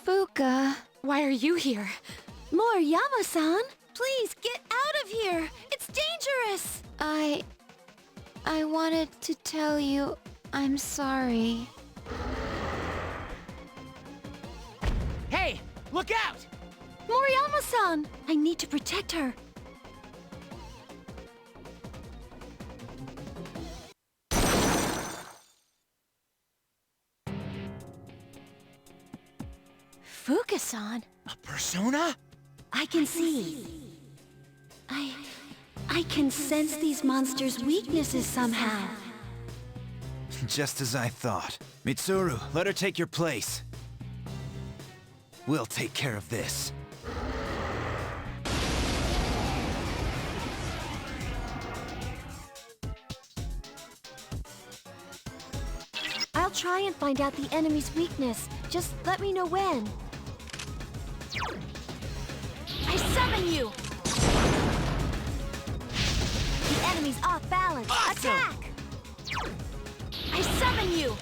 Fuka. Why are you here? Moriyama-san, please get out of here. It's dangerous. I wanted to tell you I'm sorry. Hey, look out! Moriyama-san, I need to protect her. Fuka-san. A persona? I can see. I can sense these monsters' weaknesses somehow. Just as I thought. Mitsuru, let her take your place. We'll take care of this. I'll try and find out the enemy's weakness. Just let me know when. I summon you! The enemy's off balance. Awesome. Attack! I summon you!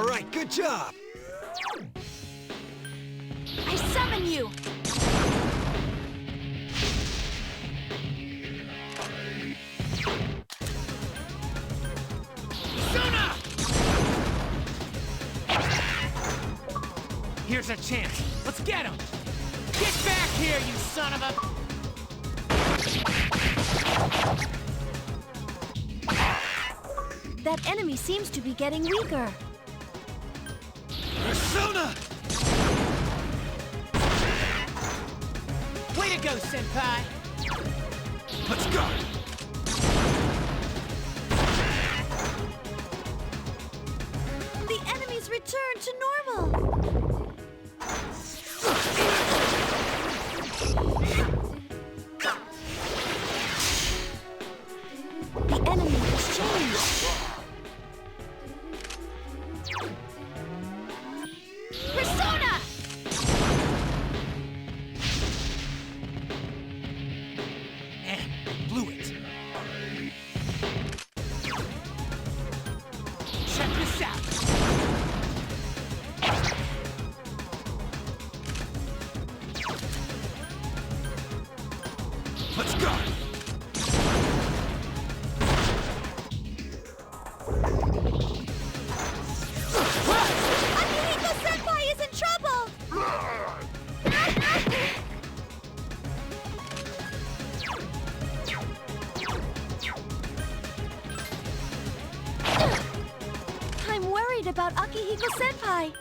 All right, good job. I summon you! Suna! Here's our chance. Let's get him! Get back here, you son of a... That enemy seems to be getting weaker. Persona! Way to go, Senpai! Let's go! The enemy's returned to normal. The enemy has changed. Persona! Blew it. Check this out! Let's go! Akihiko Senpai is in trouble! I'm worried about Akihiko Senpai.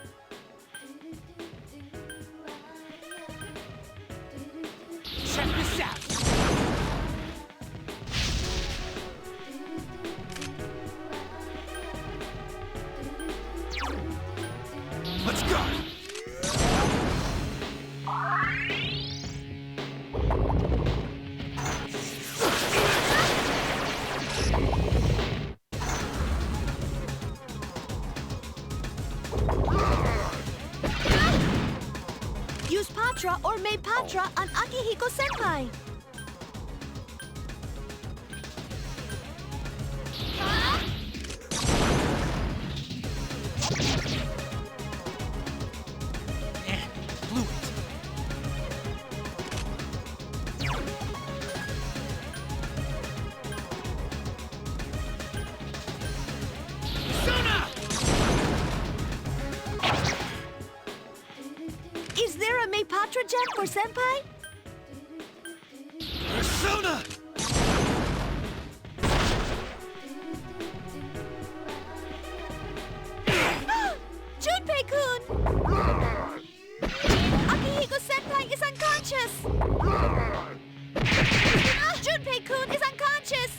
Check this out! Let's go! Use Patra or Mei Patra on Akihiko Senpai. Blew it. Suna! Is there a Mei Patra gem for Senpai? Persona! Junpei-kun! Akihiko Senpai is unconscious! Junpei-kun is unconscious!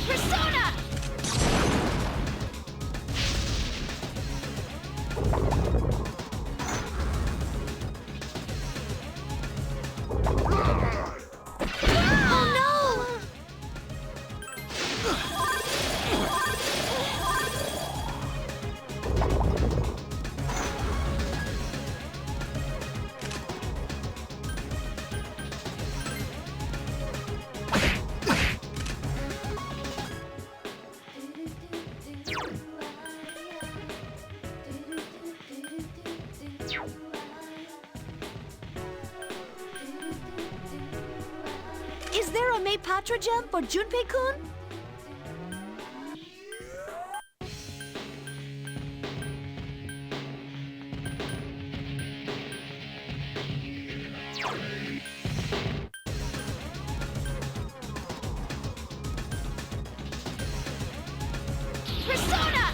Persona! Oh no! Is there a Mei Patra gem for Junpei-kun? Persona!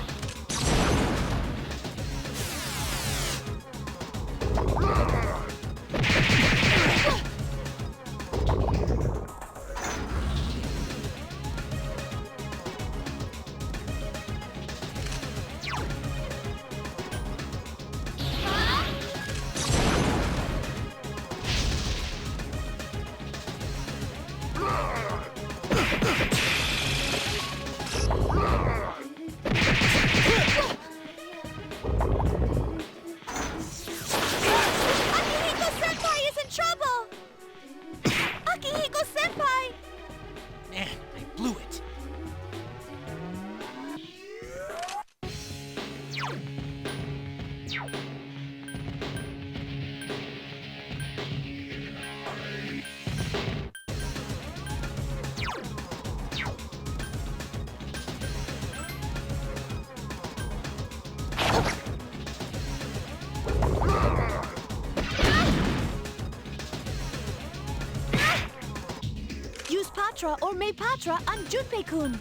Patra or May Patra on Junpei-kun.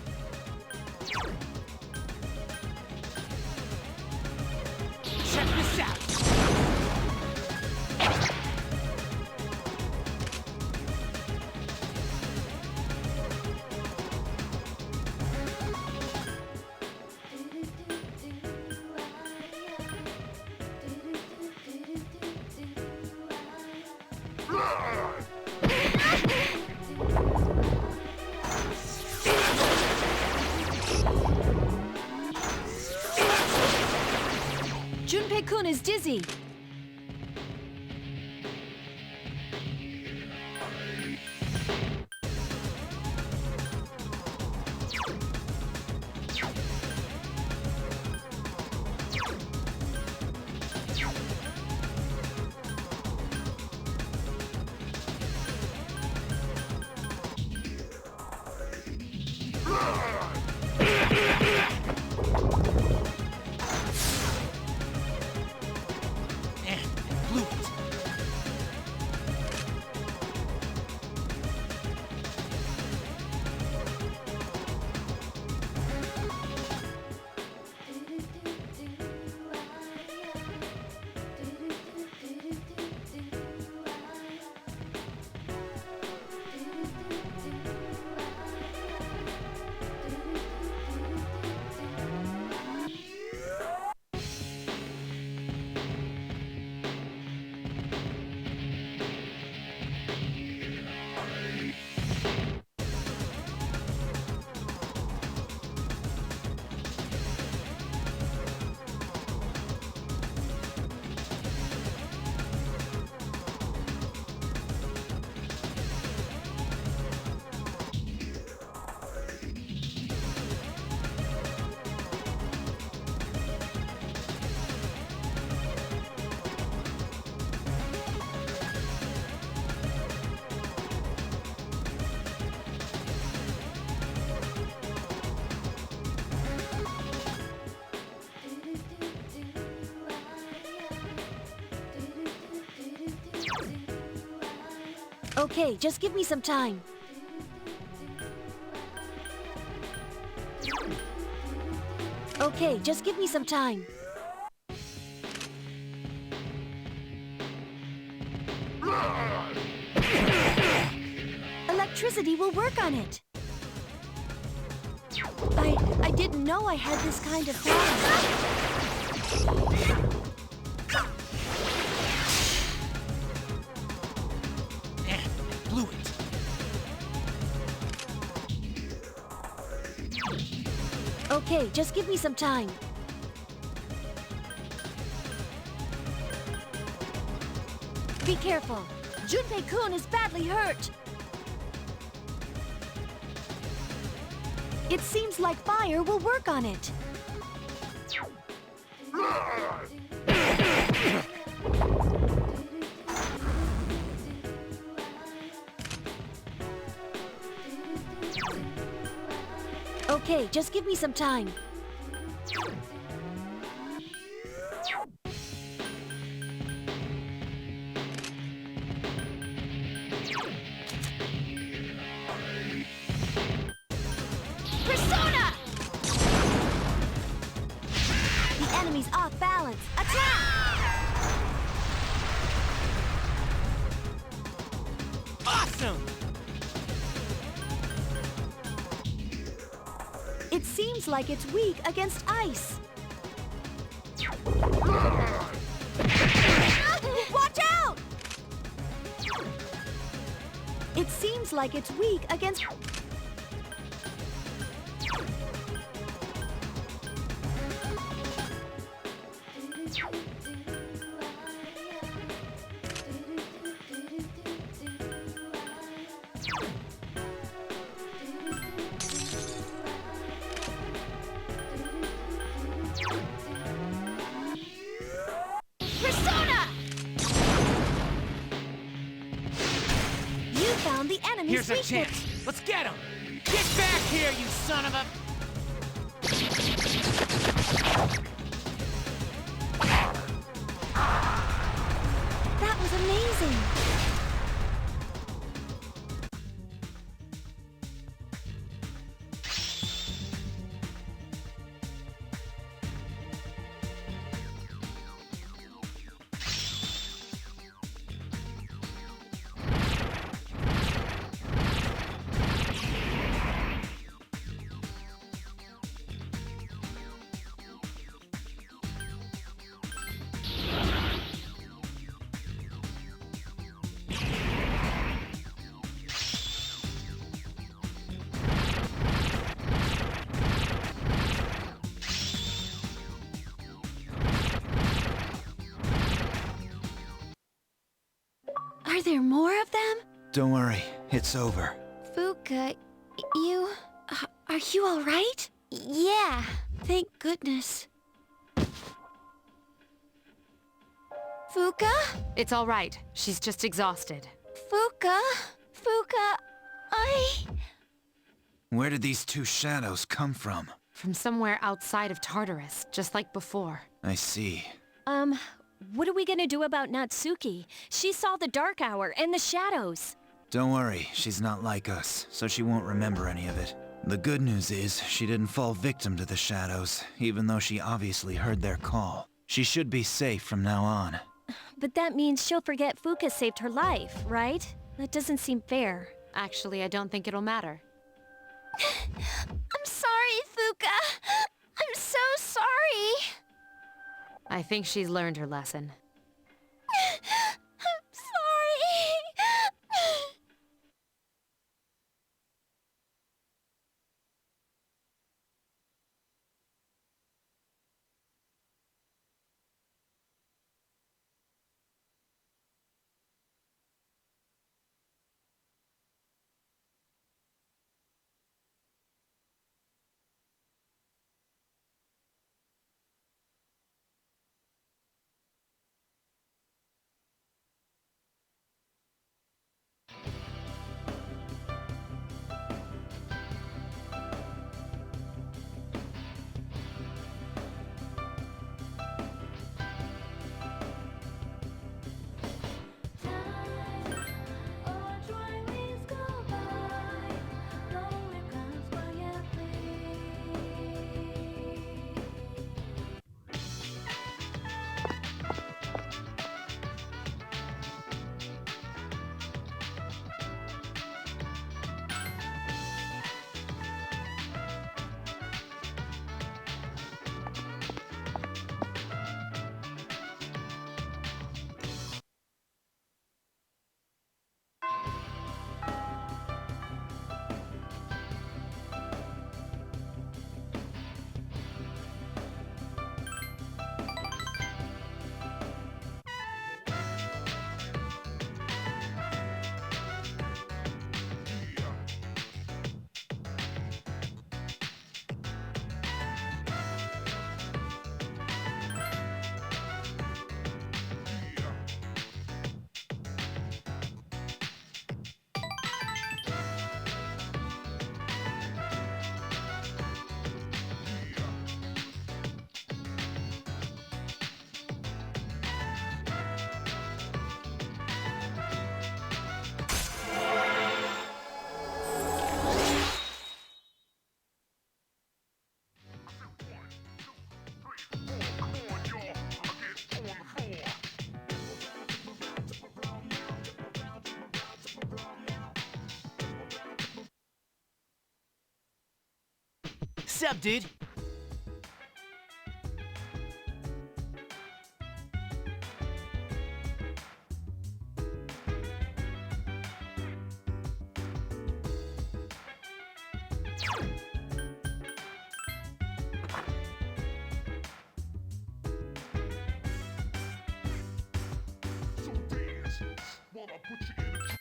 Check this out. Junpei-kun is dizzy. Blew it. Okay, just give me some time. Okay, just give me some time. Electricity will work on it. I didn't know I had this kind of problem. Blew it. Okay, just give me some time. Be careful. Junpei-kun is badly hurt. It seems like fire will work on it. Okay, just give me some time. Persona! The enemy's off balance. Attack! Awesome! It seems like it's weak against ice. Watch out! It seems like it's weak against... Persona! You found the enemy's Here's a weakness. chance. Let's get him! Get back here, you son of a... That was amazing. care of them? Don't worry, it's over. Fuka, you... Are you all right? Yeah. Thank goodness. Fuka? It's all right. She's just exhausted. Fuka? Where did these two shadows come from? From somewhere outside of Tartarus, just like before. I see. What are we gonna do about Natsuki? She saw the Dark Hour and the shadows. Don't worry, she's not like us, so she won't remember any of it. The good news is, she didn't fall victim to the shadows, even though she obviously heard their call. She should be safe from now on. But that means she'll forget Fuka saved her life, right? That doesn't seem fair. Actually, I don't think it'll matter. I'm sorry, Fuka. I'm so sorry. I think she's learned her lesson. I'm sorry. Sup, dude? So dance while I put you in a trance.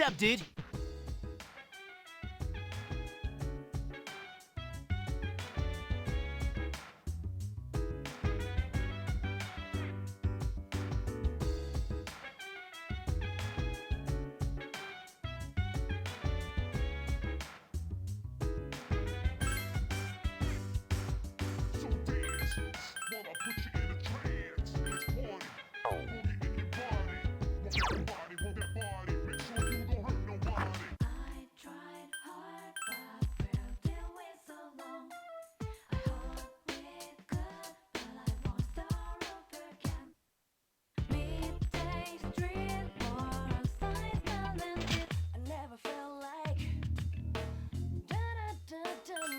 up, dude? So dance while I put you in a trance. Let's party. Boogie in your body. Want that body, make sure you don't hurt nobody. I tried hard, but where did we so long? I hope we could, but I won't start over again. Midday street or a sign smelling it. I never felt like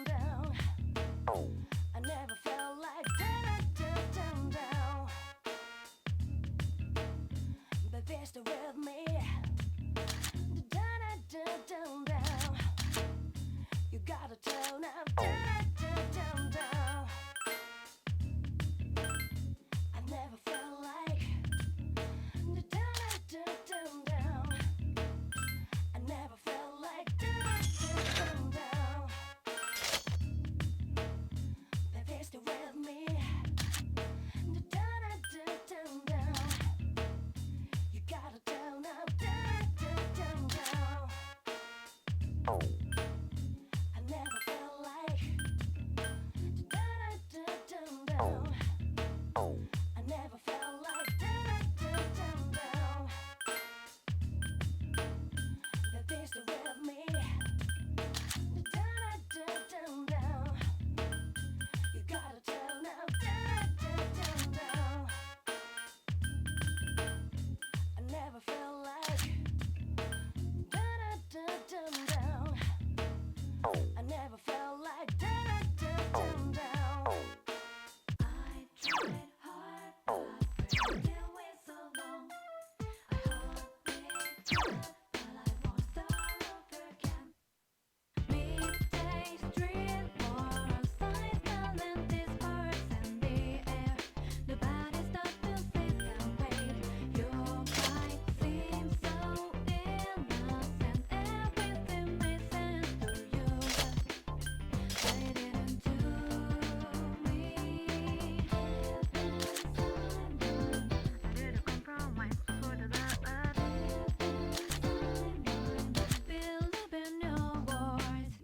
down. I never felt like down. Baby, stay with me. Down. You gotta tell now. Down. I never felt like down. I never felt like down. Baby, stay with me. Down. You gotta tell now. Down. I never felt like down. I never felt like down. Baby, stay with me. Down. You gotta tell now. Down. I never felt like down. I never felt like down. I tried hard, but where did we so long? I hope we could, but I won't start over again. Midday street or a sign smelling disperse in the air. Nobody stopped to sit and wait. Your fight seems so innocent. Everything makes sense to you. They didn't do me. I didn't compromise for the love. Believe in your words.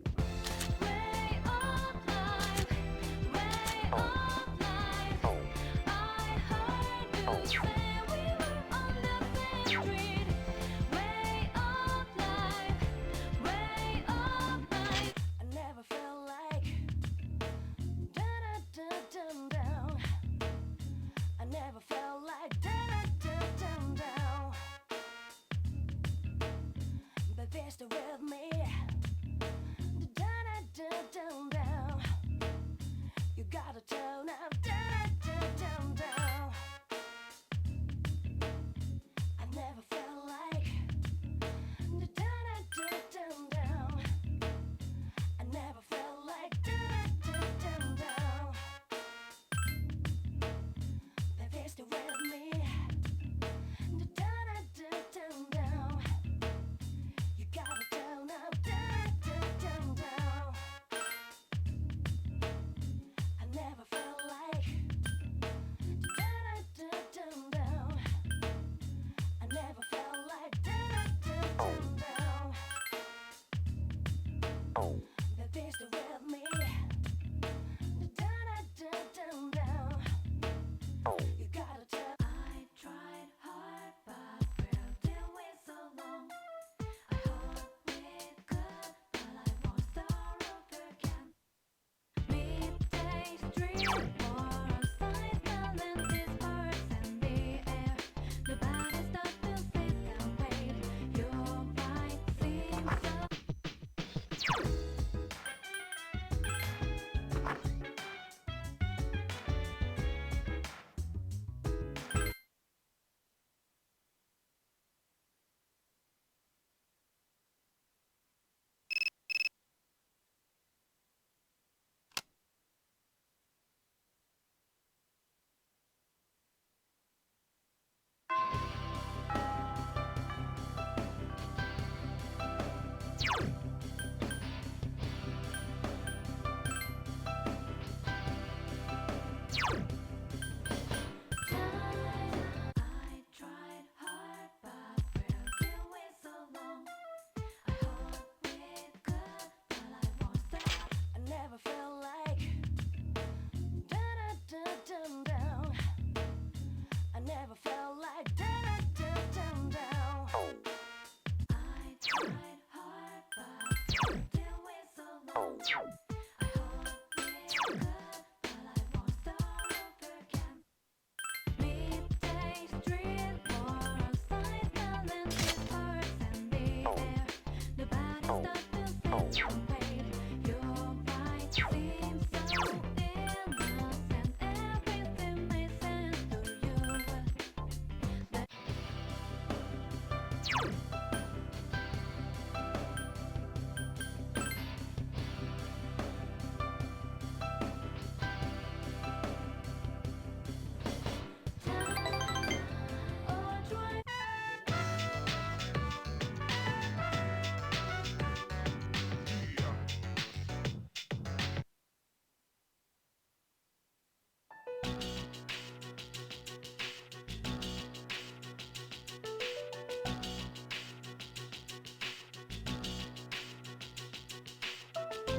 Way of life. I heard you say we were on the same street. Way of life. I never felt like down. I never felt like down. Baby, stay with me. Down. You gotta tell now. Down. I never felt like down. I never felt like down. Baby, stay with me. Down. You gotta tell now. Down. I never felt like down. I never felt like down. Baby, stay with me. Down. You gotta tell. I tried hard, but where did we so long? I hope we could, but I won't start over again. Midday street or a sign smelling disperse in the air. Nobody stopped to sit and wait. Your fight seems so.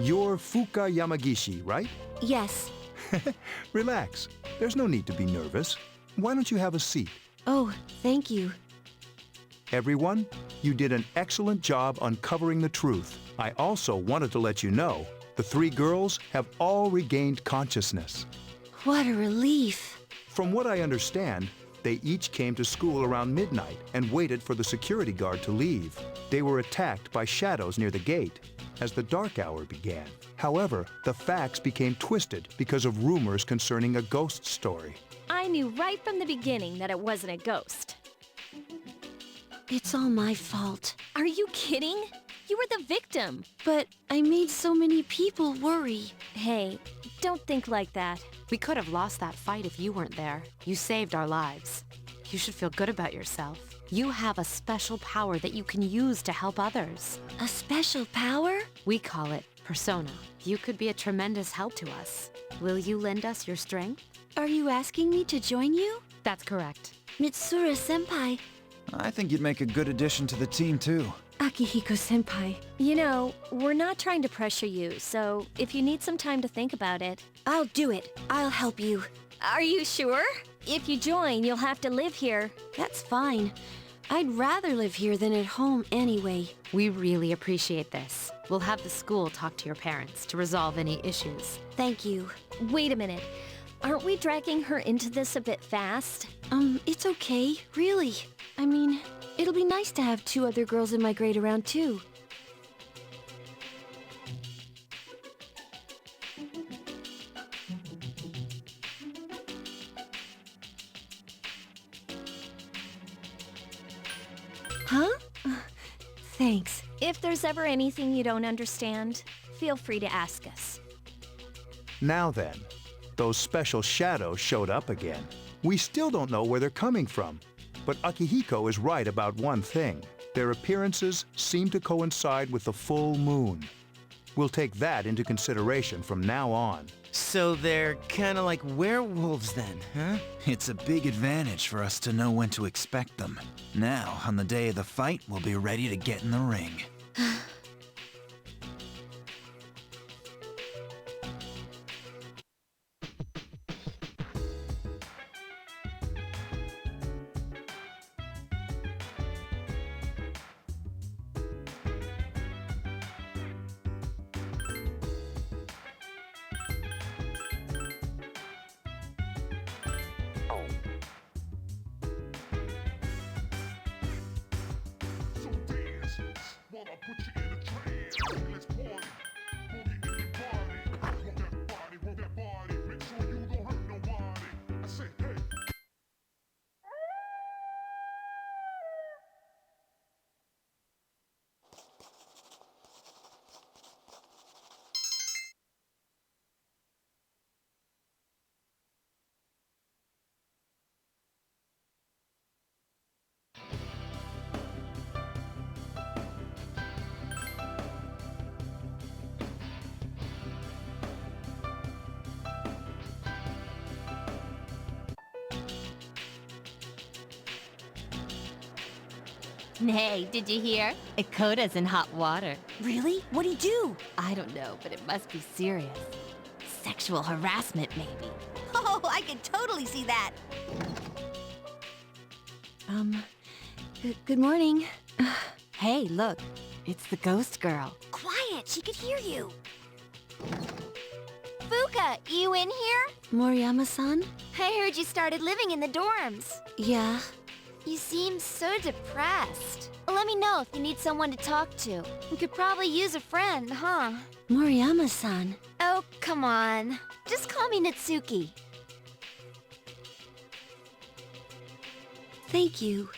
You're Fuka Yamagishi, right? Yes. Relax. There's no need to be nervous. Why don't you have a seat? Oh, thank you. Everyone, you did an excellent job uncovering the truth. I also wanted to let you know the three girls have all regained consciousness. What a relief. From what I understand, they each came to school around midnight and waited for the security guard to leave. They were attacked by shadows near the gate as the dark hour began. However, the facts became twisted because of rumors concerning a ghost story. I knew right from the beginning that it wasn't a ghost. It's all my fault. Are you kidding? You were the victim. But I made so many people worry. Hey, don't think like that. We could have lost that fight if you weren't there. You saved our lives. You should feel good about yourself. You have a special power that you can use to help others. A special power? We call it Persona. You could be a tremendous help to us. Will you lend us your strength? Are you asking me to join you? That's correct. Mitsuru-senpai. I think you'd make a good addition to the team, too. Akihiko-senpai. You know, we're not trying to pressure you, so if you need some time to think about it... I'll do it. I'll help you. Are you sure? If you join, you'll have to live here. That's fine. I'd rather live here than at home anyway. We really appreciate this. We'll have the school talk to your parents to resolve any issues. Thank you. Wait a minute. Aren't we dragging her into this a bit fast? It's okay, really. I mean, it'll be nice to have two other girls in my grade around too. Huh? Thanks. If there's ever anything you don't understand, feel free to ask us. Now then, those special shadows showed up again. We still don't know where they're coming from, but Akihiko is right about one thing. Their appearances seem to coincide with the full moon. We'll take that into consideration from now on. So they're kinda like werewolves then, huh? It's a big advantage for us to know when to expect them. Now, on the day of the fight, we'll be ready to get in the ring. So dance while I put you in a trance. Let's party. Boogie in your body. Work that body. Make sure you don't hurt nobody. I say, hey. Hey, did you hear? Ikota's in hot water. Really? What'd he do? I don't know, but it must be serious. Sexual harassment, maybe. Oh, I could totally see that. Good morning. Hey, look. It's the ghost girl. Quiet, she could hear you. Fuka, you in here? Moriyama-san? I heard you started living in the dorms. Yeah. You seem so depressed. Let me know if you need someone to talk to. You could probably use a friend, huh? Moriyama-san. Oh, come on. Just call me Natsuki. Thank you.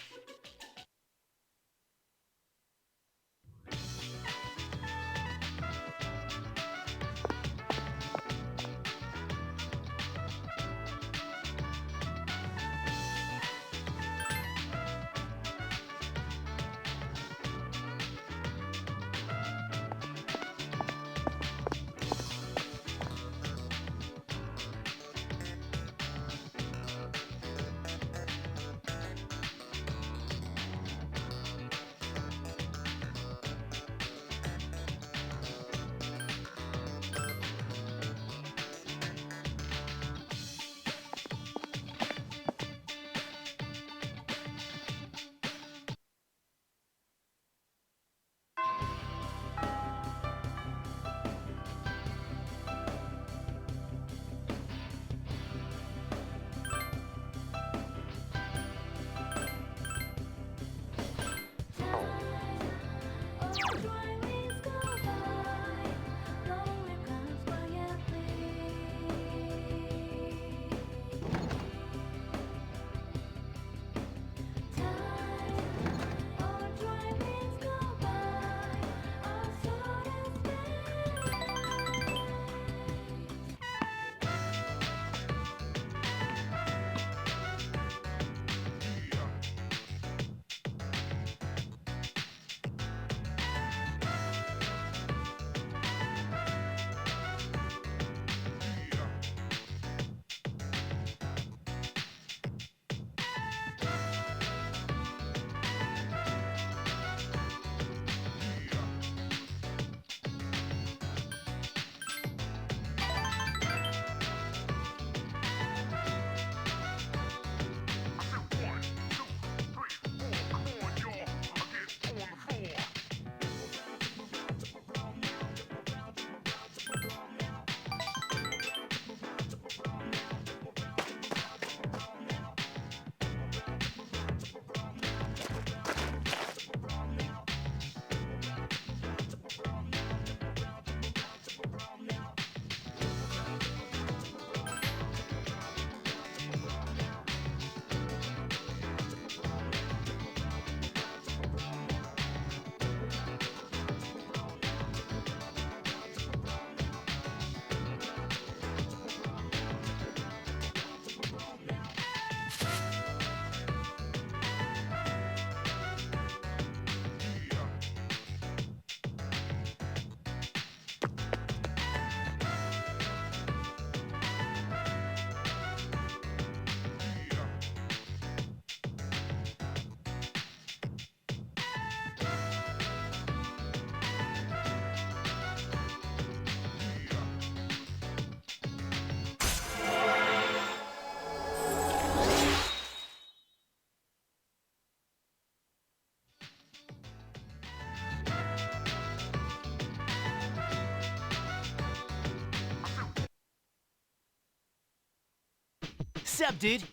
Sup, dude?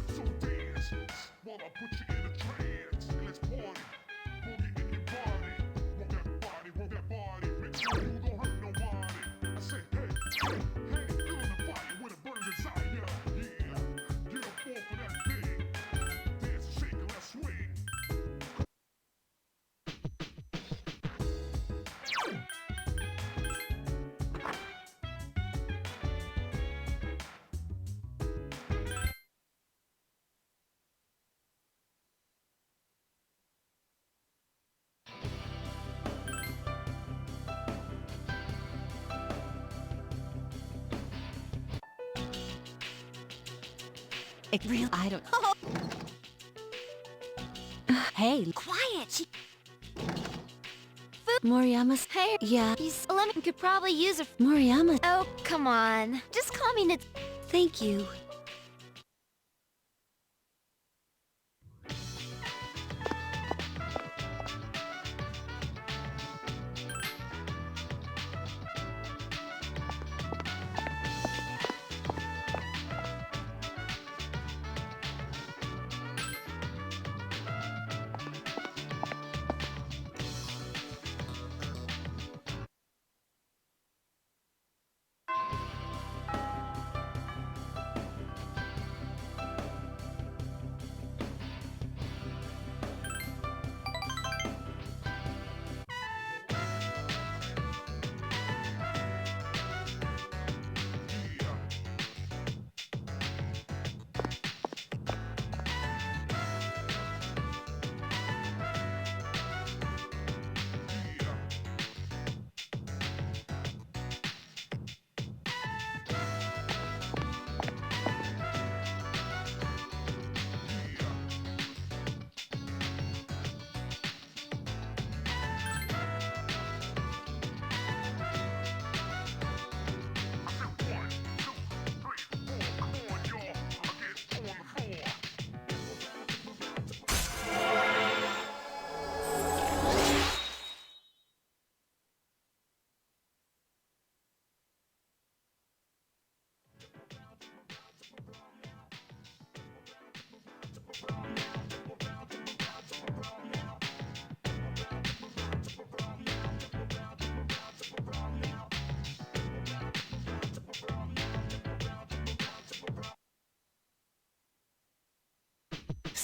So dance while I put you in a trance. Let's party. Boogie in your body. Work that body, work that body. Make sure you don't hurt nobody. I say, hey, hey, hey, feel the fire with a burning desire. Yeah, get up off of that thing. Dance and shake and let's swing. It really, I don't. Hey, quiet. She. Moriyama's. Hey, Yeah. he's Lemon could probably use a. Moriyama. Oh, come on. Just call me Nat. Thank you.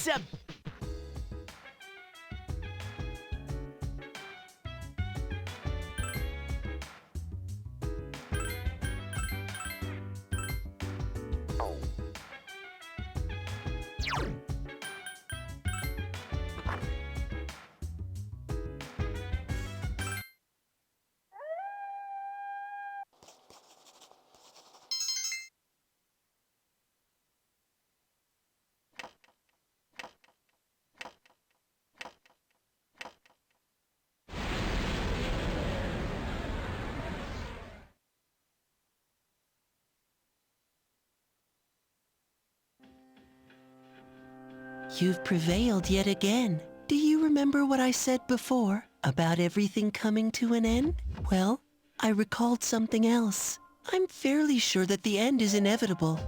Sub. You've prevailed yet again. Do you remember what I said before about everything coming to an end? Well, I recalled something else. I'm fairly sure that the end is inevitable.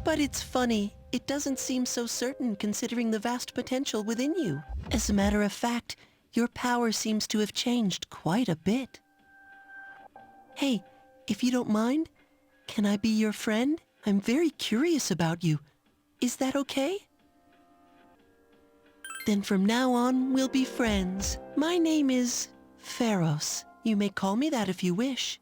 But it's funny. It doesn't seem so certain considering the vast potential within you. As a matter of fact, your power seems to have changed quite a bit. Hey, if you don't mind, can I be your friend? I'm very curious about you. Is that okay? Then from now on, we'll be friends. My name is Pharos. You may call me that if you wish.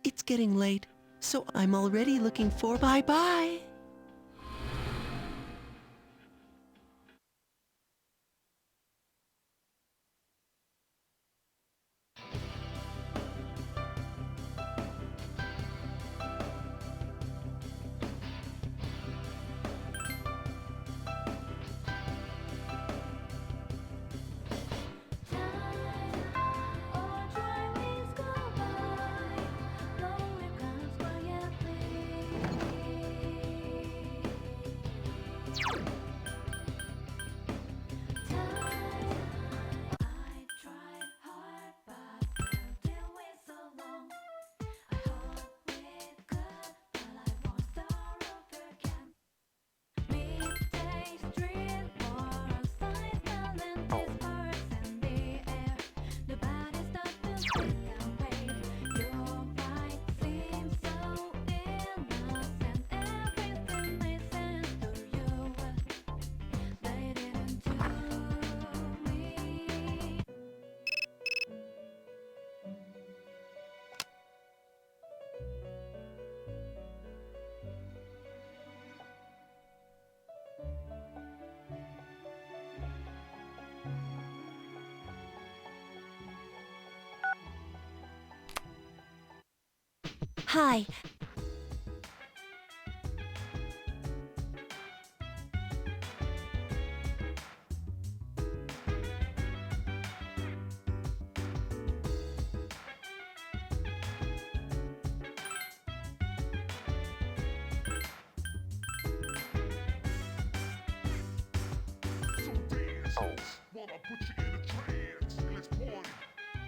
It's getting late, so I'm already looking for bye-bye. Hi. While I put you in a trance, let's party.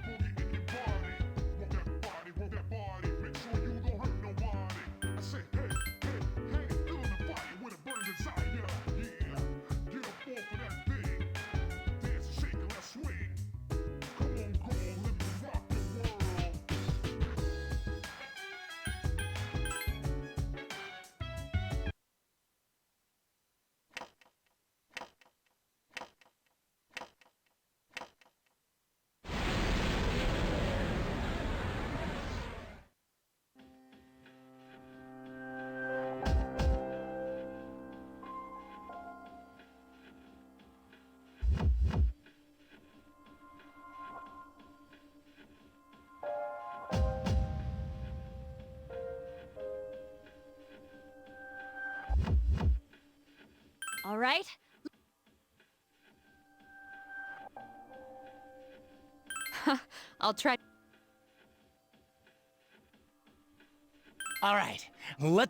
Boogie in your body. Work that body, work that body. Make sure you don't hurt nobody. I say, hey, hey, hey, feeling the fire with a burning desire. Yeah, get up off of that thing. Dance and shake and let's swing. Come on, girl, let me rock the world. All right? I'll try. All right, let...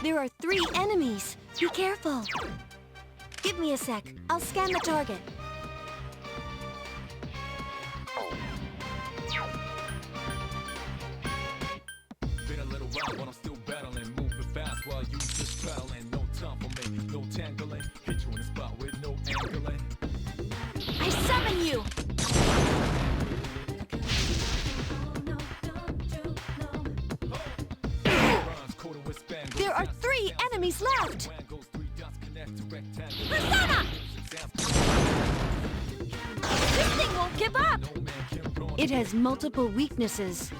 There are 3 enemies. Be careful. Give me a sec. I'll scan the target. Been a little while, but I'm still battling. Moving fast while you just traveling. No time for me, no tangling. Hit you in the spot with no angling. I summon you! There are 3 enemies left! Persona! This thing won't give up! It has multiple weaknesses.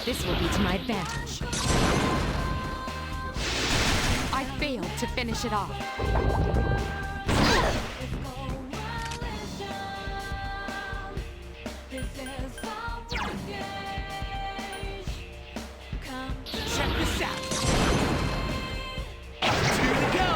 This will be to my advantage. I failed to finish it off. Check this out. 2 to go.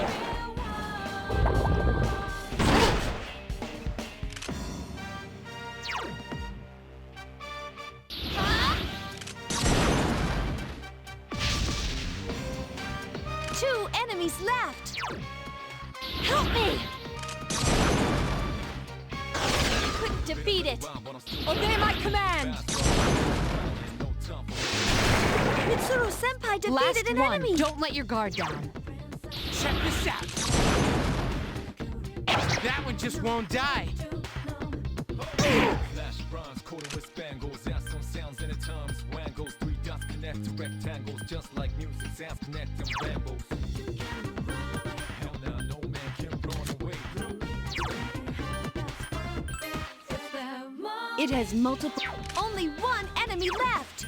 Two enemies left! Help me! Couldn't defeat it! Obey my command! Mitsuru-senpai defeated Last an one. enemy! Don't let your guard down. Check this out. That one just won't die. Flash bronze, quarter with spangles. Add some sounds in the terms. Wangles, 3 dots connect to rectangles. Just like music, sounds connect them rambles. Hell nah, no man can run away. It has multiple... Only 1 enemy left!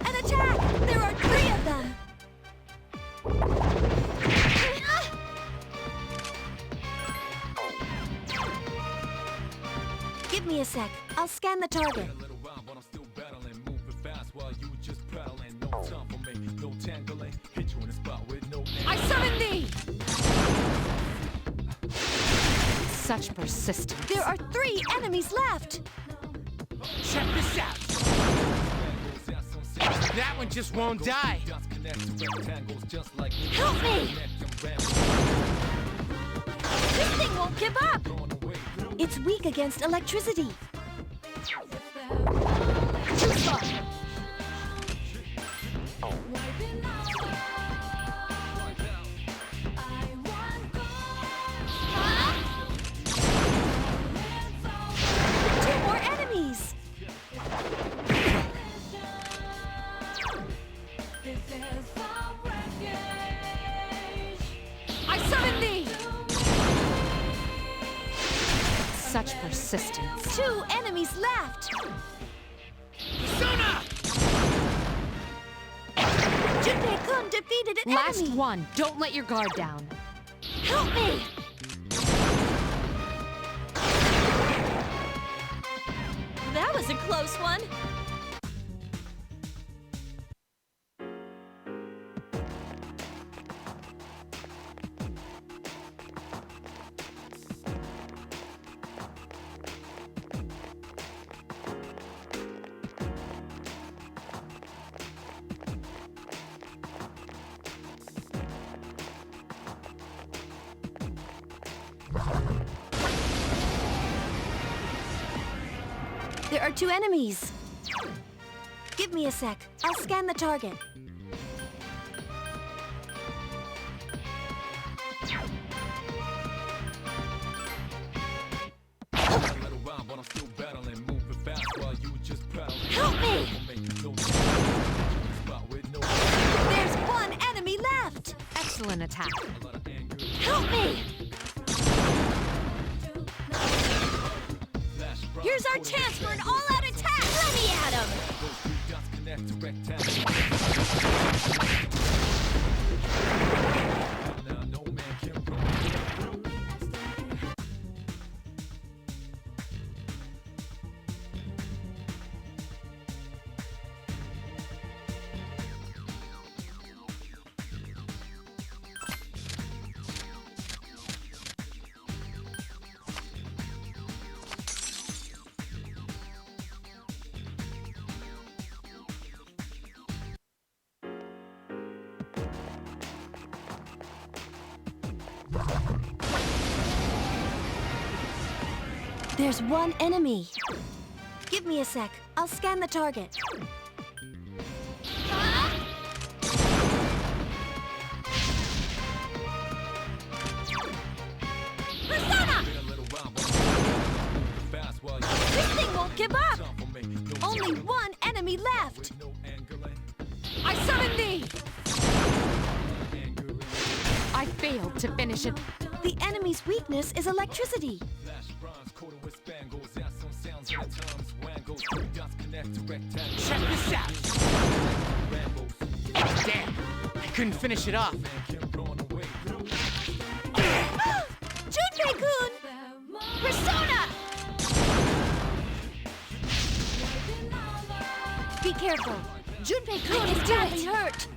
An attack! There are 3 of them! Give me a sec. I'll scan the target. I summon thee! Such persistence. There are 3 enemies left! Check this out. That one just won't die. Help me! This thing won't give up! It's weak against electricity. Too far. Two more enemies! I summon thee! Such persistence. 2 enemies left! Persona! Junpei-kun defeated an Last enemy! one. Don't let your guard down. Help me! That was a close one! There are 2 enemies. Give me a sec. I'll scan the target. attack. Help me! Here's our chance for an all-out attack! Let me at him! Connect to rectangle. Now no man can run. There's one enemy. Give me a sec. I'll scan the target. Persona! This thing won't give up! Only one enemy left! I summon thee! I failed to finish it. The enemy's weakness is electricity. Check this out! Damn, I couldn't finish it off. Junpei-kun! Persona! Be careful. Junpei-kun is badly hurt.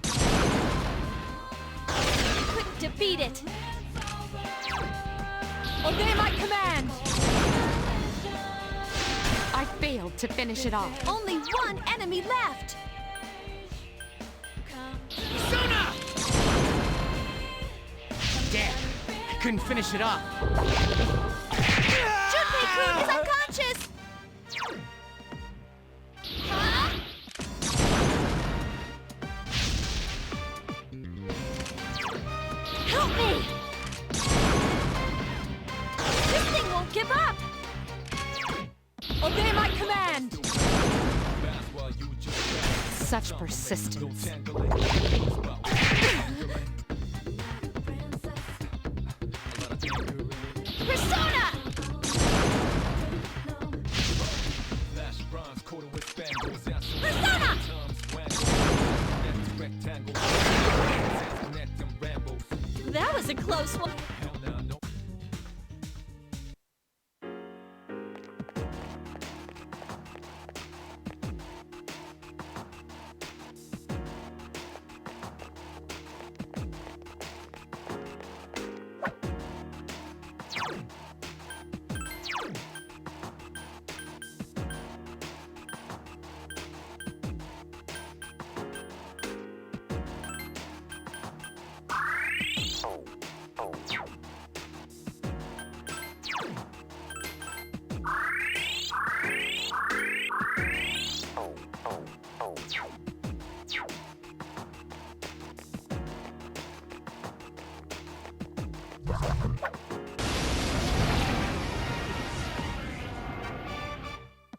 Couldn't defeat it. Obey my command! I failed to finish it off. Only one enemy left. Persona! Damn, I couldn't finish it off. Junpei-kun is unconscious. Help me! This thing won't give up. Obey my command! Such persistence. Persona! Persona! That was a close one.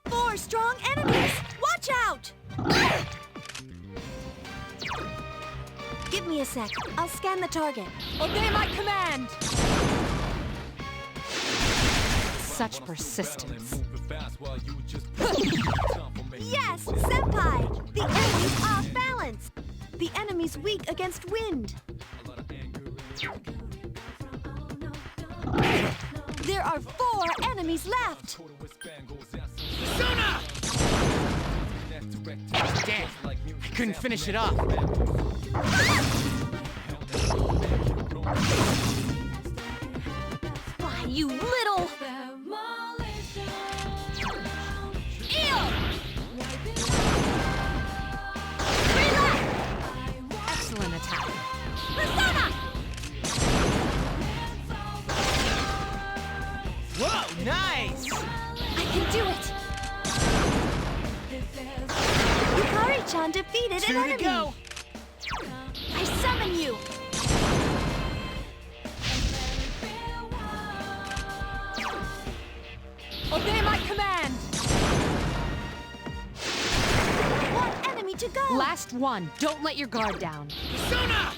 Four strong enemies! Watch out! Give me a sec. I'll scan the target. Obey my command! Such persistence. Yes, Senpai! The enemy's off balance! The enemy's weak against wind. There are 4 enemies left! Persona! Damn, I couldn't finish it off. Why, you little... Ew! Excellent attack. Persona! Whoa, nice! I can do it! Yukari-chan defeated an enemy! 2 to go! I summon you! Obey my command! 1 enemy to go! Last one. Don't let your guard down. Persona!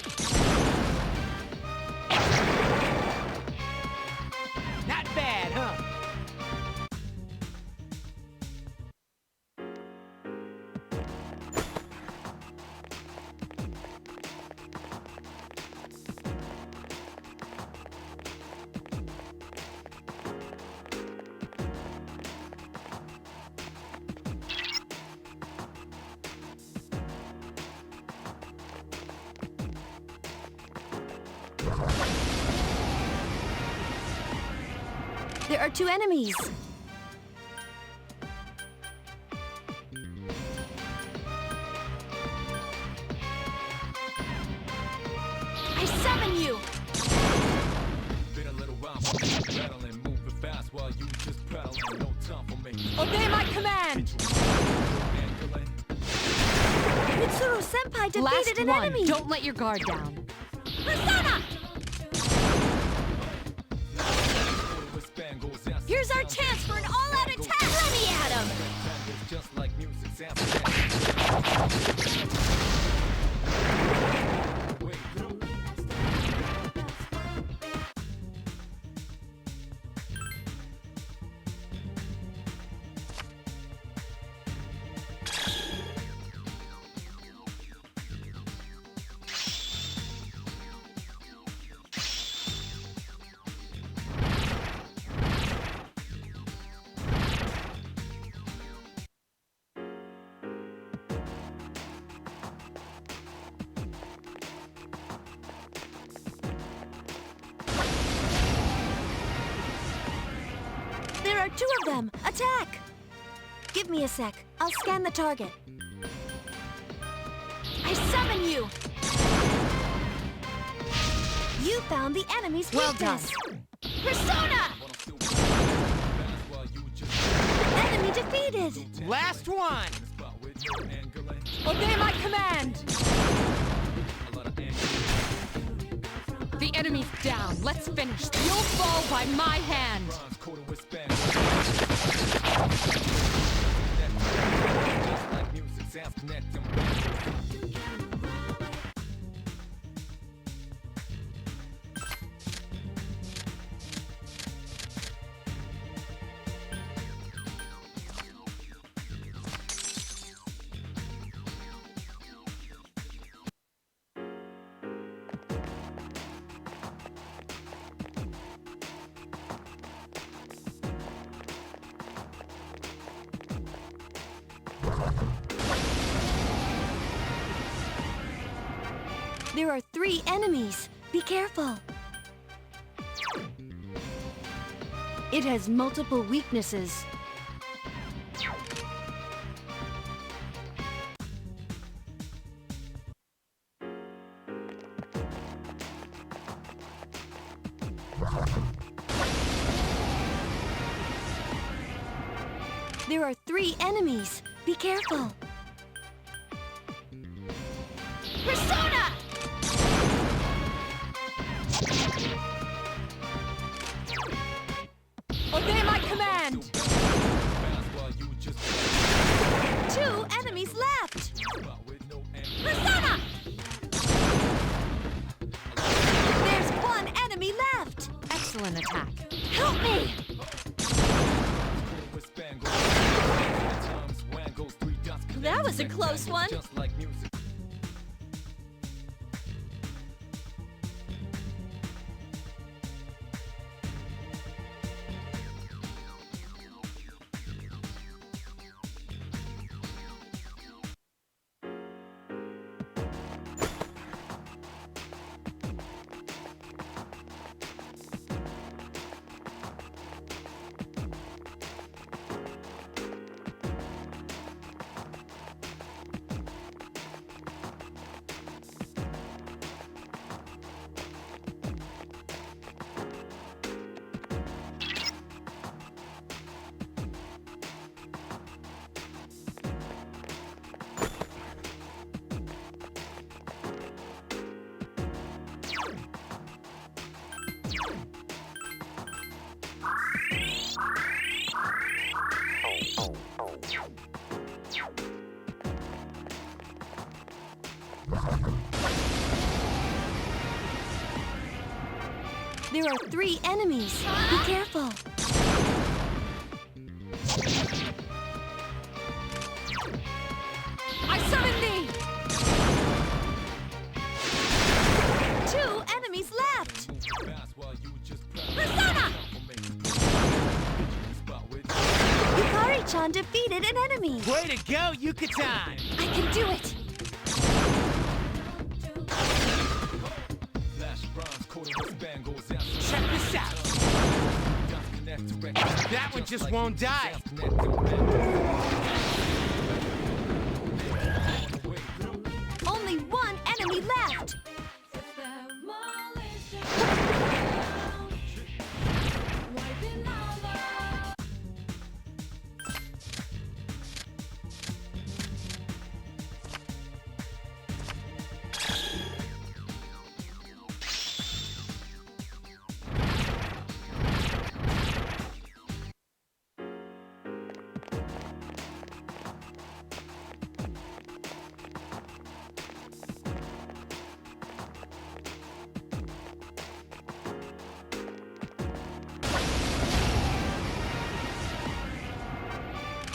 There are 2 enemies. I summon you! Been a little while for me battling, moving fast while you just paddling. No time for me. Obey my command! Mitsuru Senpai defeated Last an one. enemy! Don't let your guard down. Persona! Here's our chance for an all-out attack! Let me at him! Just like music sounds. There are 2 of them! Attack! Give me a sec. I'll scan the target. I summon you! You found the enemy's Well weakness! Persona! Enemy defeated! Last one! Obey my command! The enemy's down. Let's finish. You'll fall by my hand. Just like music sounds, connect them. There are 3 enemies. Be careful. It has multiple weaknesses. There are 3 enemies. Be careful. Persona! Obey my command! 2 enemies left! Persona! There's 1 enemy left! Excellent attack. Help me! That was a close one. Just like music. There are 3 enemies. Be careful. I summon thee! 2 enemies left! Persona! Yukari-chan defeated an enemy! Way to go, Yucatan! I can do it! Flash bronze Check this out. That one just won't die. Only one enemy left!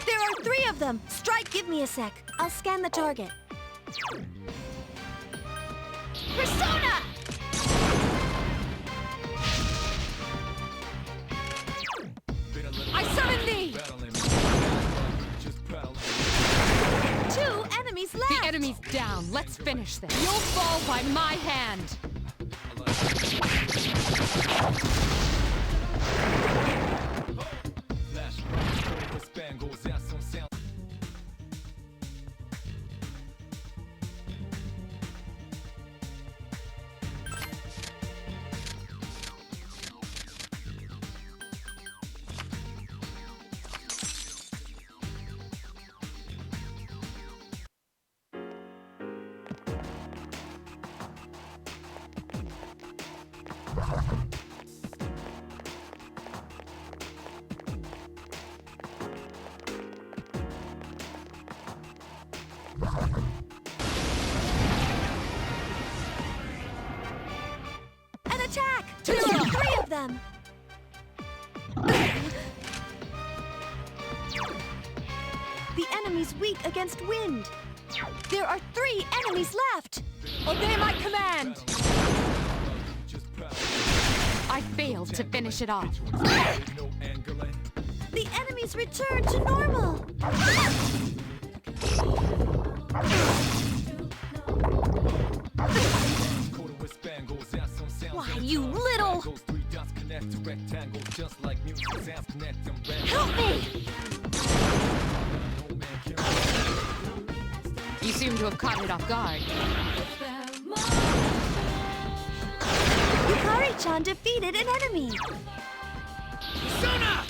There are 3 of them! Strike, give me a sec. I'll scan the target. Persona! I summon thee! 2 enemies left! The enemy's down. Let's finish this. You'll fall by my hand. An attack! There are 3 of them! The enemy's weak against wind. There are 3 enemies left! Obey my command! I failed to finish it off. The enemies return to normal! Why, you little... Help me! You seem to have caught it off guard. Yukari-chan defeated an enemy! Persona!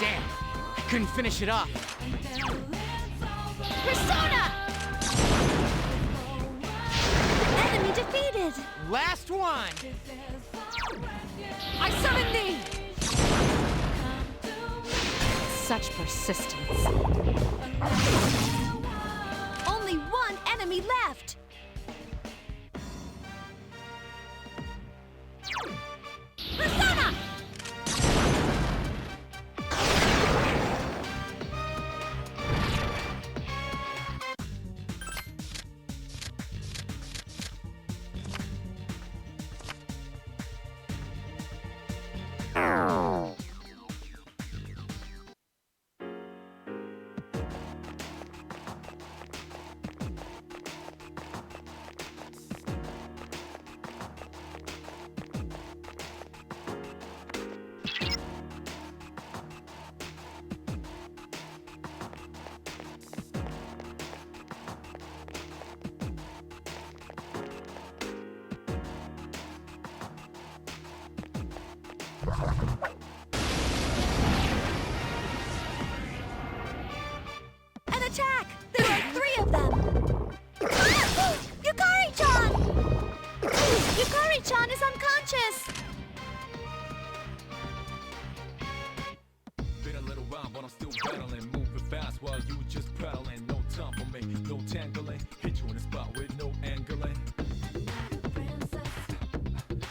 Damn, I couldn't finish it off. Persona! Enemy defeated! Last one! I summon thee! Such persistence. Only 1 enemy left! Persona! An attack! There are 3 of them! Yukari-chan! Yukari-chan is unconscious! Been a little while, but I'm still battling. Moving fast while you just prattling. No time for me, no tangling. Hit you in the spot with no angling.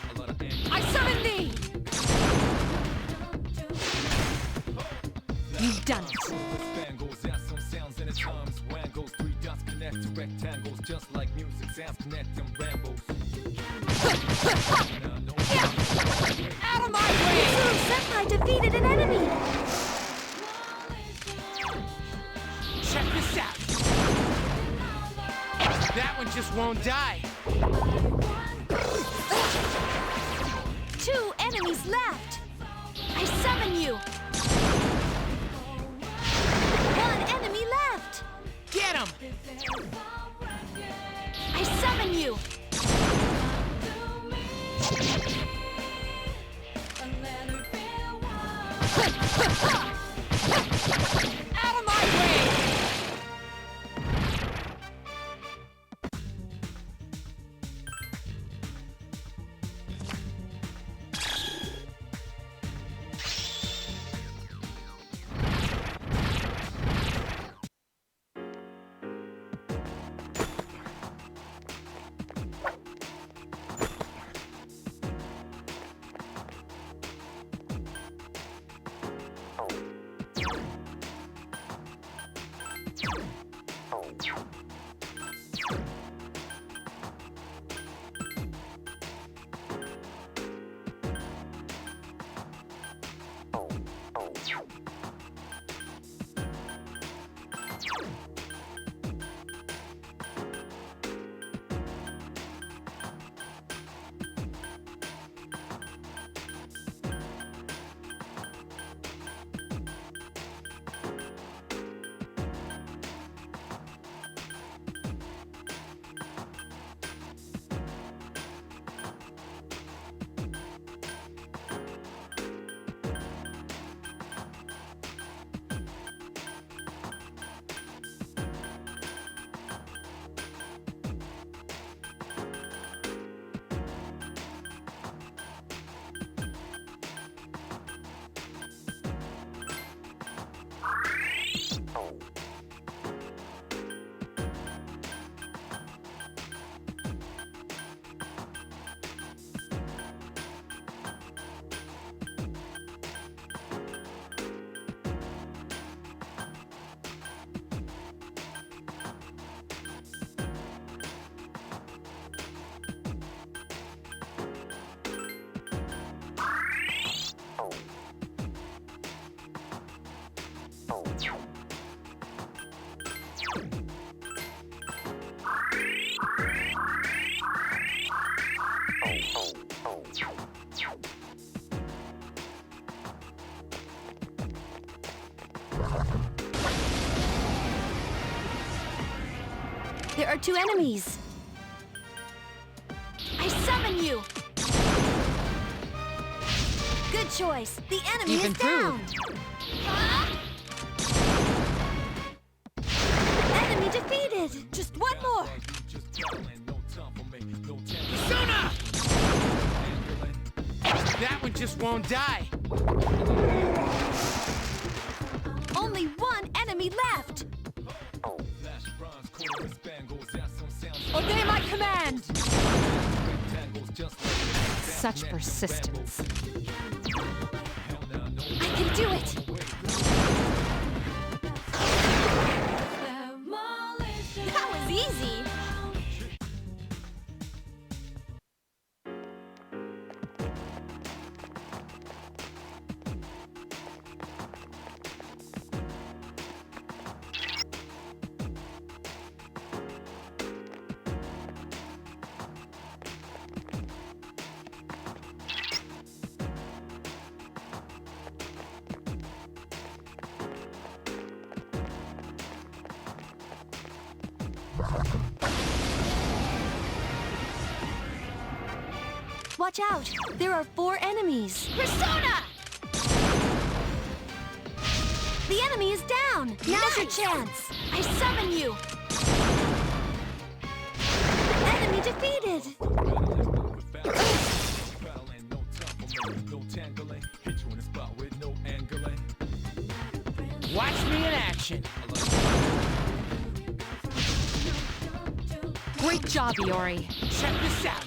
A lot of anger. I summon thee! You've done it. Spangles, add some sounds in its terms. Wangles, 3 dots connect to rectangles. Just like music, sounds connect them rambles. Out of my way! Senpai defeated an enemy! Check this out. That one just won't die. 2 enemies left. I summon you. 1 enemy left. Get him! I summon you. Out of my way! There are 2 enemies. I summon you. Good choice. The enemy You've is down. Enemy defeated. Just 1 more. Persona! That one just won't die. Only 1 enemy left. Obey my command! Such persistence. I can do it. That was easy. Watch out! There are 4 enemies. Persona! The enemy is down. Now's your chance. I summon you. Enemy defeated. Watch me in action. Great job, Iori. Check this out.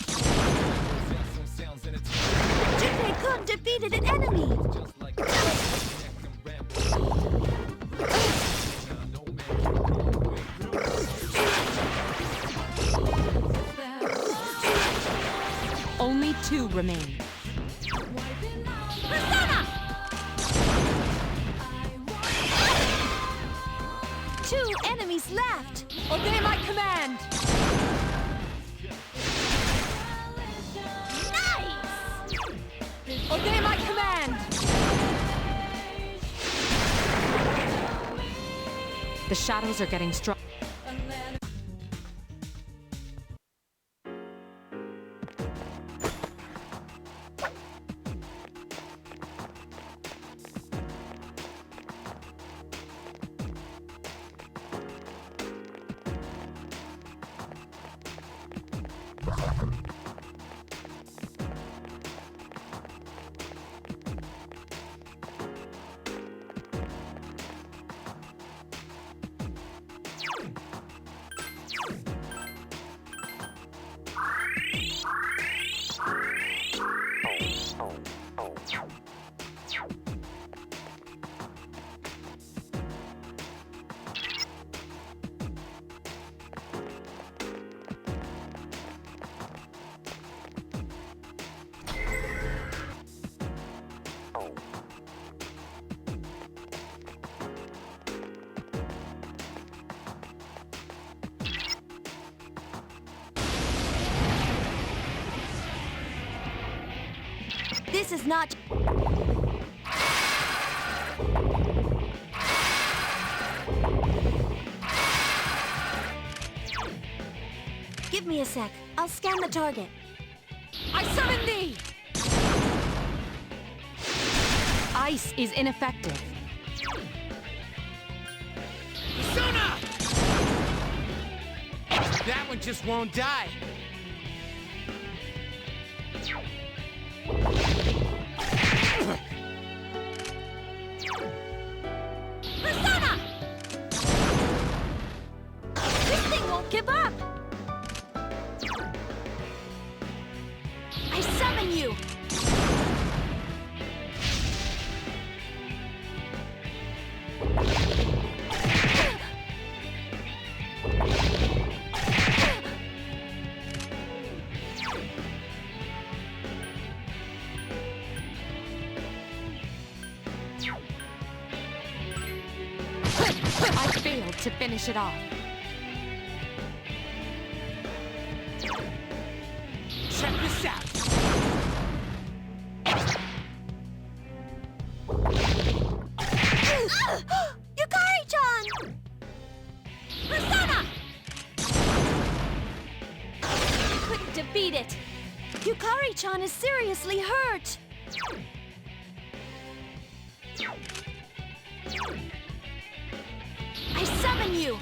Jinpei-kun defeated an enemy. Only 2 remain. Persona! 2 enemies left. Obey my command! Nice! Obey my command! The shadows are getting strong. This is not... Give me a sec. I'll scan the target. I summon thee! Ice is ineffective. Persona! That one just won't die. Persona! This thing won't give up! I summon you! I failed to finish it off. Check this out. Yukari-chan! Persona! Couldn't defeat it. Yukari-chan is seriously hurt. I summon you!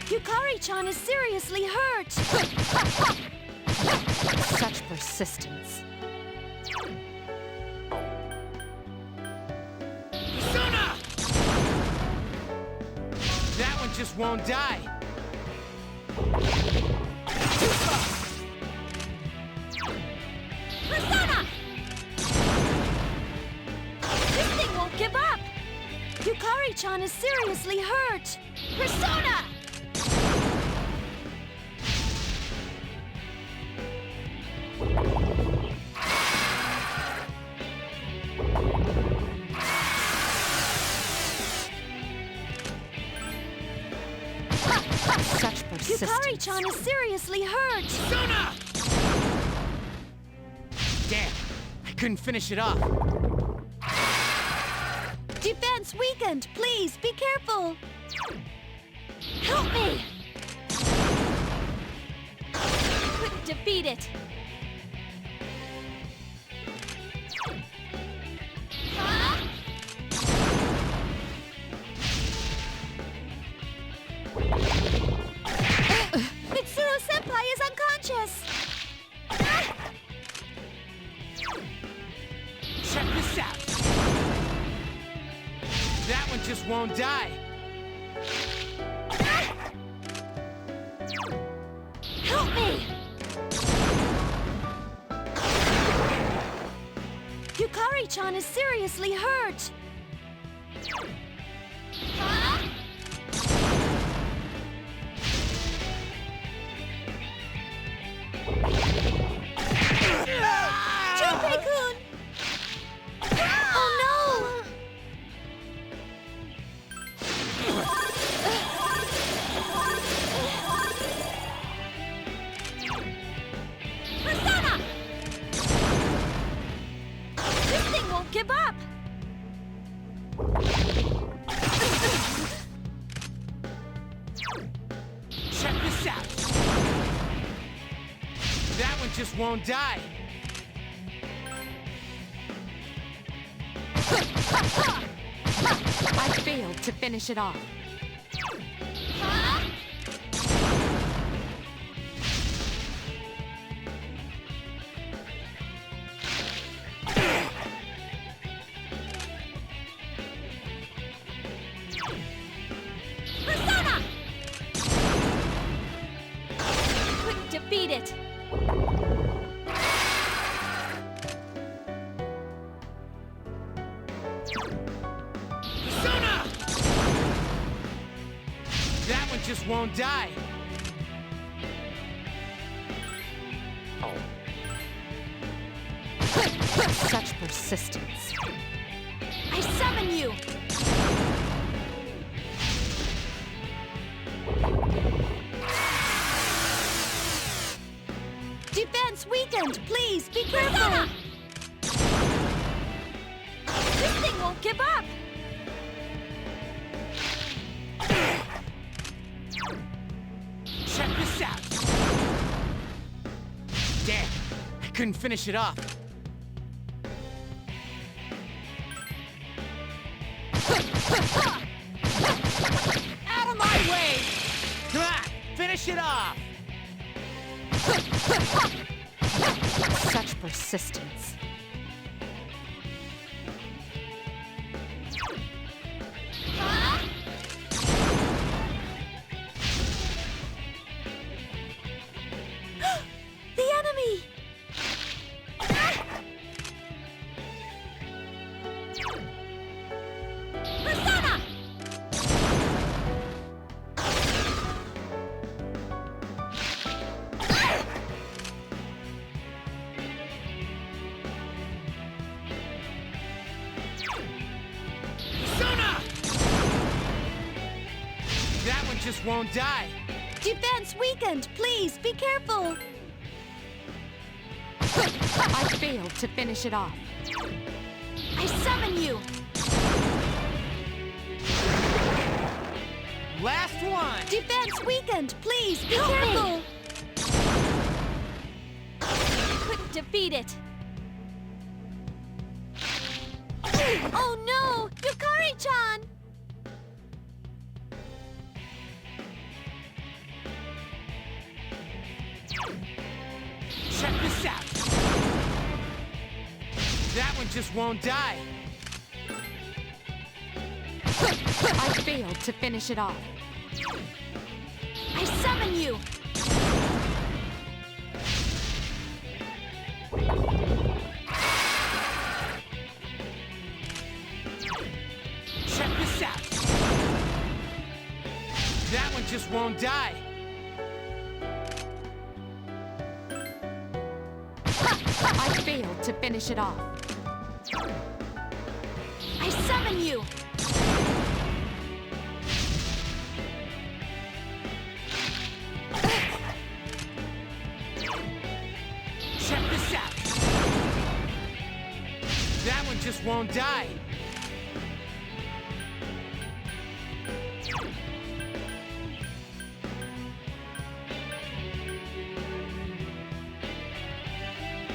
Yukari-chan is seriously hurt! Such persistence. Persona! That one just won't die. Persona! This thing won't give up! Yukari-chan is seriously hurt! Persona! Such persistence. Yukari-chan is seriously hurt! Persona! Damn, I couldn't finish it off. Defense weakened! Please, be careful! Help me! Couldn't defeat it! Huh? Mitsuru-senpai is unconscious! Check this out. That one just won't die. Help me! Yukari-chan is seriously hurt! Huh? Junpei-kun! Oh no! this out! That one just won't die. I failed to finish it off. Persona! Couldn't defeat it. Persona! That one just won't die. Such persistence. I summon you. Defense weakened. Please be careful. This thing won't give up. Check this out. Damn, I couldn't finish it off. Out of my way! Come on, finish it off! Such persistence. The enemy. Persona! Persona! That one just won't die. Defense weakened. Please be careful. I failed to finish it off. I summon you. Last one! Defense weakened. Please be careful. Couldn't defeat it. Oh no! Yukari-chan! Check this out. That one just won't die. I failed to finish it off. I summon you. Check this out. That one just won't die. I failed to finish it off. I summon you. Check this out. That one just won't die.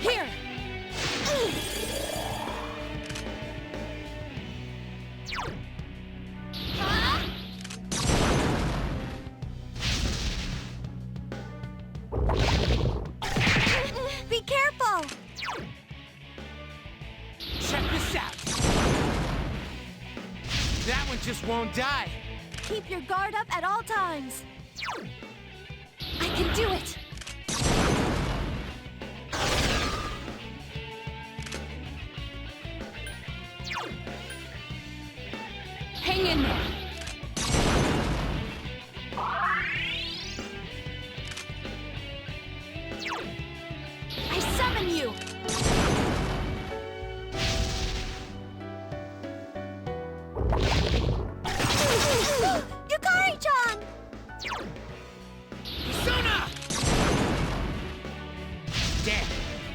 Here. Be careful. Check this out. That one just won't die. Keep your guard up at all times. I can do it. Hang in there. I summon you. Yukari-chan! Persona! Damn,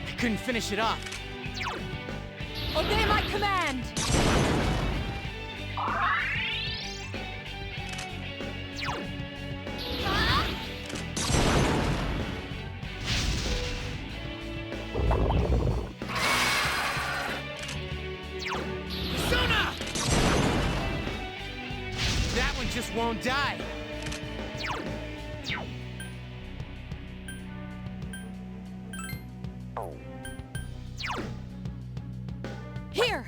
I couldn't finish it off. Obey my command. die. Here!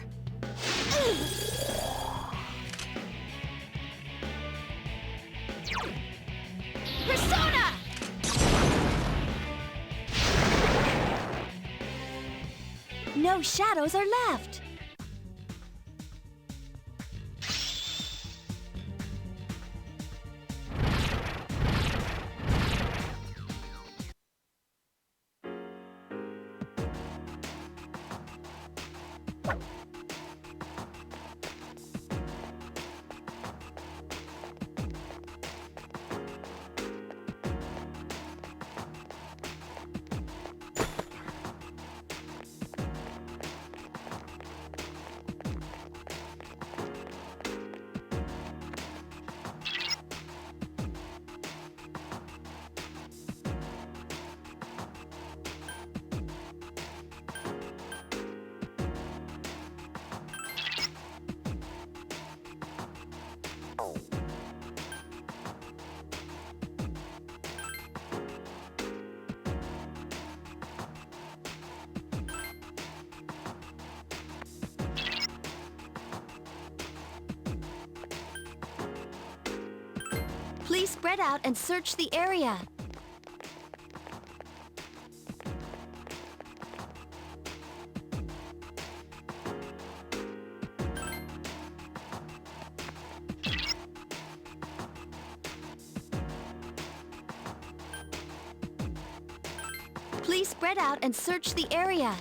Persona! No shadows are left. Please spread out and search the area. Please spread out and search the area.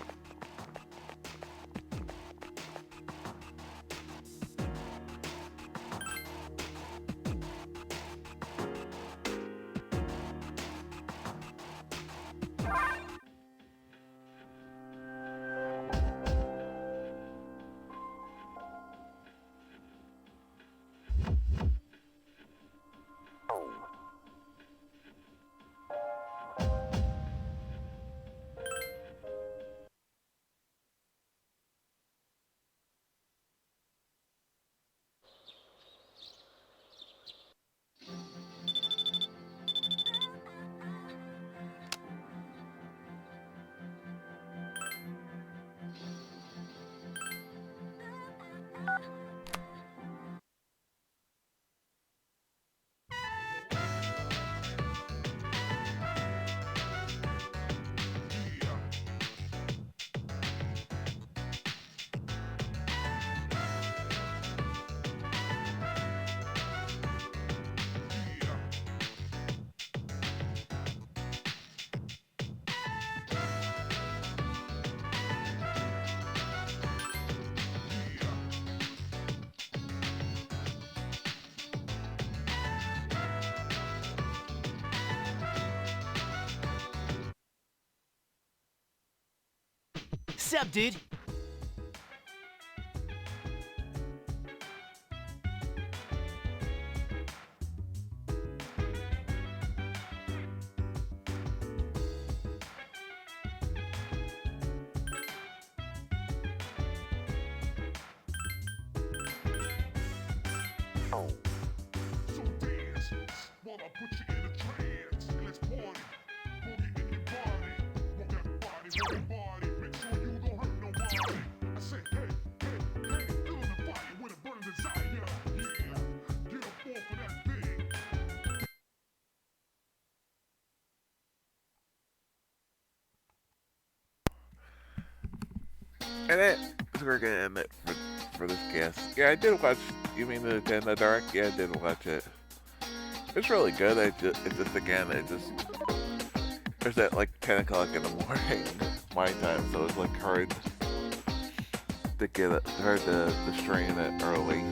Sup, dude? So dance while I put you in a trance. And let's party. Boogie in your body. Walk that body. Make sure you don't hurt nobody. I said, hey, feeling the fire with a burning desire. Yeah, get up off of that thing. And that's where we're gonna end it for this guest. Yeah, I did watch. You mean the Nintendo Direct? Yeah, I did watch it. It's really good. It's just again, there's that like 10 o'clock in the morning my time, so it's like hard to get it, hard to stream it early.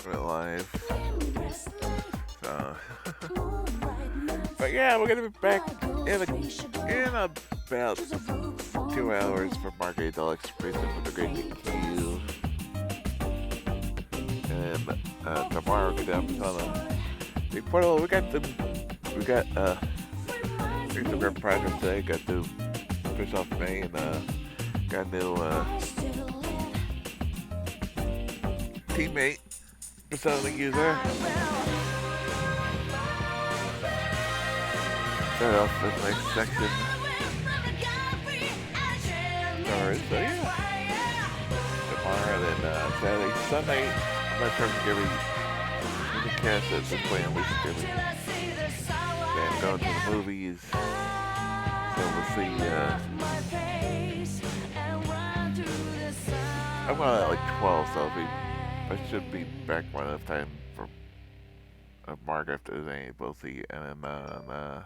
We're live. So. But yeah, we're gonna be back in about 2 hours for Margate Deluxe Prison with the Great Q. And tomorrow we're gonna have on the portal. We got some great projects today. Got the finished off May and got a new teammate, Persona user. Start off with the next section. Alright, so yeah. Tomorrow, then Saturday, Sunday, I'm not sure if I'm going to be in the cast at this point, at least then going to the movies. So we'll see. I'm going at like 12, so I should be back by enough time for Mark if there's any. We'll see. And then,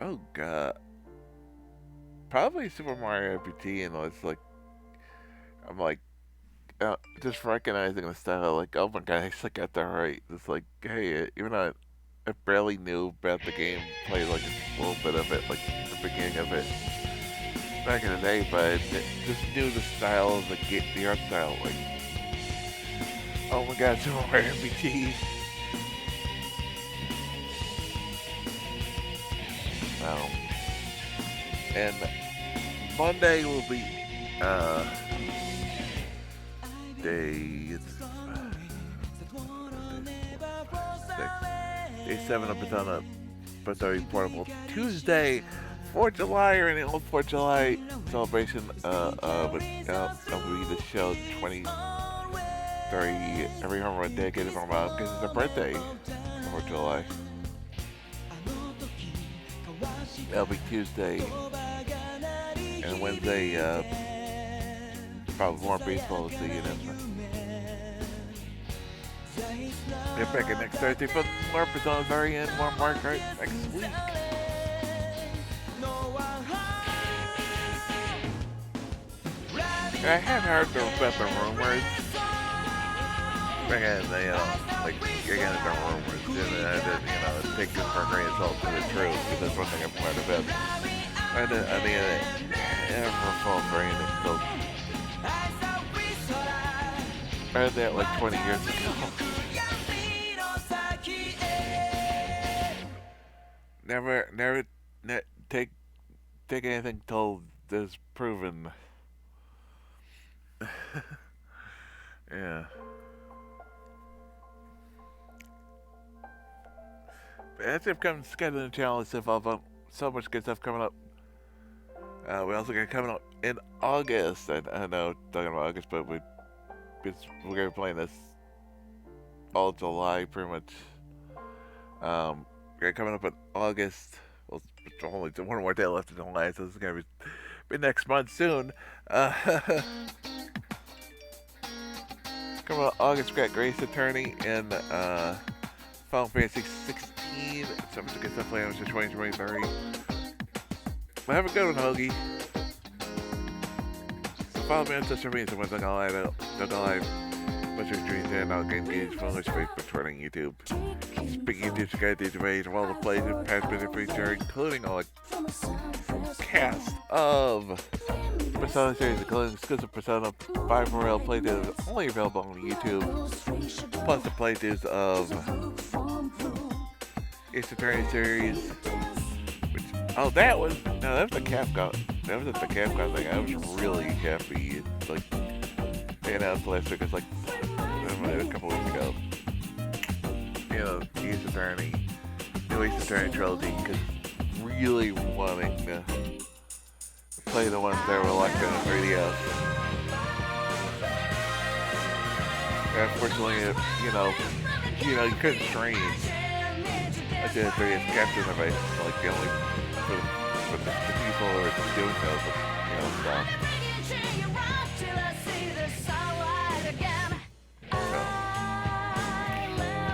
oh god, probably Super Mario RPG, and it's like, I'm like, just recognizing the style, like, oh my god, I actually got that right. It's like, hey, even though I barely knew about the game, played like a little bit of it, like the beginning of it back in the day, but just knew the style of the art style, like, oh my god, Super Mario RPG. And Monday will be day 7 of Persona Portable. Tuesday, 4th of July, or any old 4th of July celebration. I'll be the show 23 every home run dedicated for my mom because it's her birthday, 4th of July. That'll be Tuesday, and Wednesday, probably more baseball to see you then. Get back in next Thursday for more Persona very end, more Mark right next week. I have heard about the rumors. Again, they, like, again, the rumors, and I didn't, take it for a grain of salt to the truth, because that's one thing I've learned about. I mean, never fall for anything, so I heard that like 20 years ago. Never take anything till there's proven. Yeah. As if comes scheduling the channel stuff, so much good stuff coming up. We also got coming up in August. I know talking about August, but we're gonna be playing this all July pretty much. We're coming up in August. Well, it's only one more day left in July, so this is gonna be next month soon. Coming up August, we got Grace Attorney and Final Fantasy 16. So much good stuff playing on 2023. Well, have a good one, Hoagie. So follow me on social media. So once I go live, much your dreams and I'll get engaged on Facebook, Twitter, and YouTube. Speaking of YouTube, guys, these ways of all the plays in past minute future, including all the cast of Persona series, including exclusive Persona 5 Royal playthroughs only available on YouTube, plus the playthroughs of Ace Attorney series, which, that was the Capcom. That was the Capcom thing. I was really happy. Like, they announced last week. It's like a couple weeks ago. Ace Attorney, new Ace Attorney trilogy, because really wanting to play the ones that were locked in 3DS. Unfortunately, you couldn't stream. I did 3DS capture device, like the only for the people who are doing those, stuff.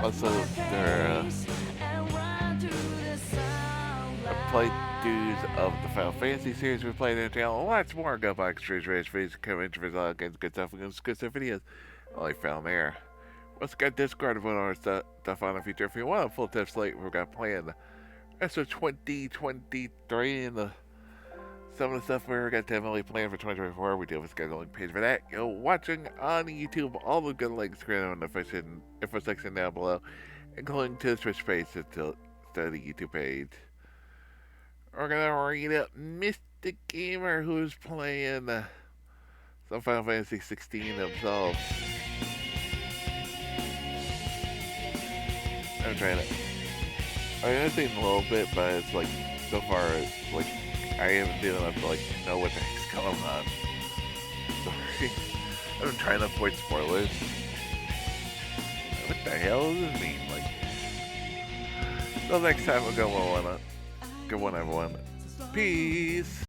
Also, there playthroughs of the Final Fantasy series we played in the channel. Lots more. Go by Extremes Rage Face, come interviews, all kinds of good stuff, and good stuff videos. Only found there. Let's get Discord to put our stuff on the future. If you want a full test slate, we've got planned. That's for 2023 in the some of the stuff we're going to definitely plan for 2024. We do have a scheduling page for that. Go watching on YouTube. All the good links are in the info section down below, including to the Twitch page to the YouTube page. We're going to read up Mystic Gamer, who's playing some Final Fantasy 16 himself. I'm trying to... I understand a little bit, but it's like, so far, it's like, I haven't been enough to like know what the heck's going on. Sorry. I've been trying to avoid spoilers. What the hell does this mean? Like, till next time, we'll go one, everyone. Peace.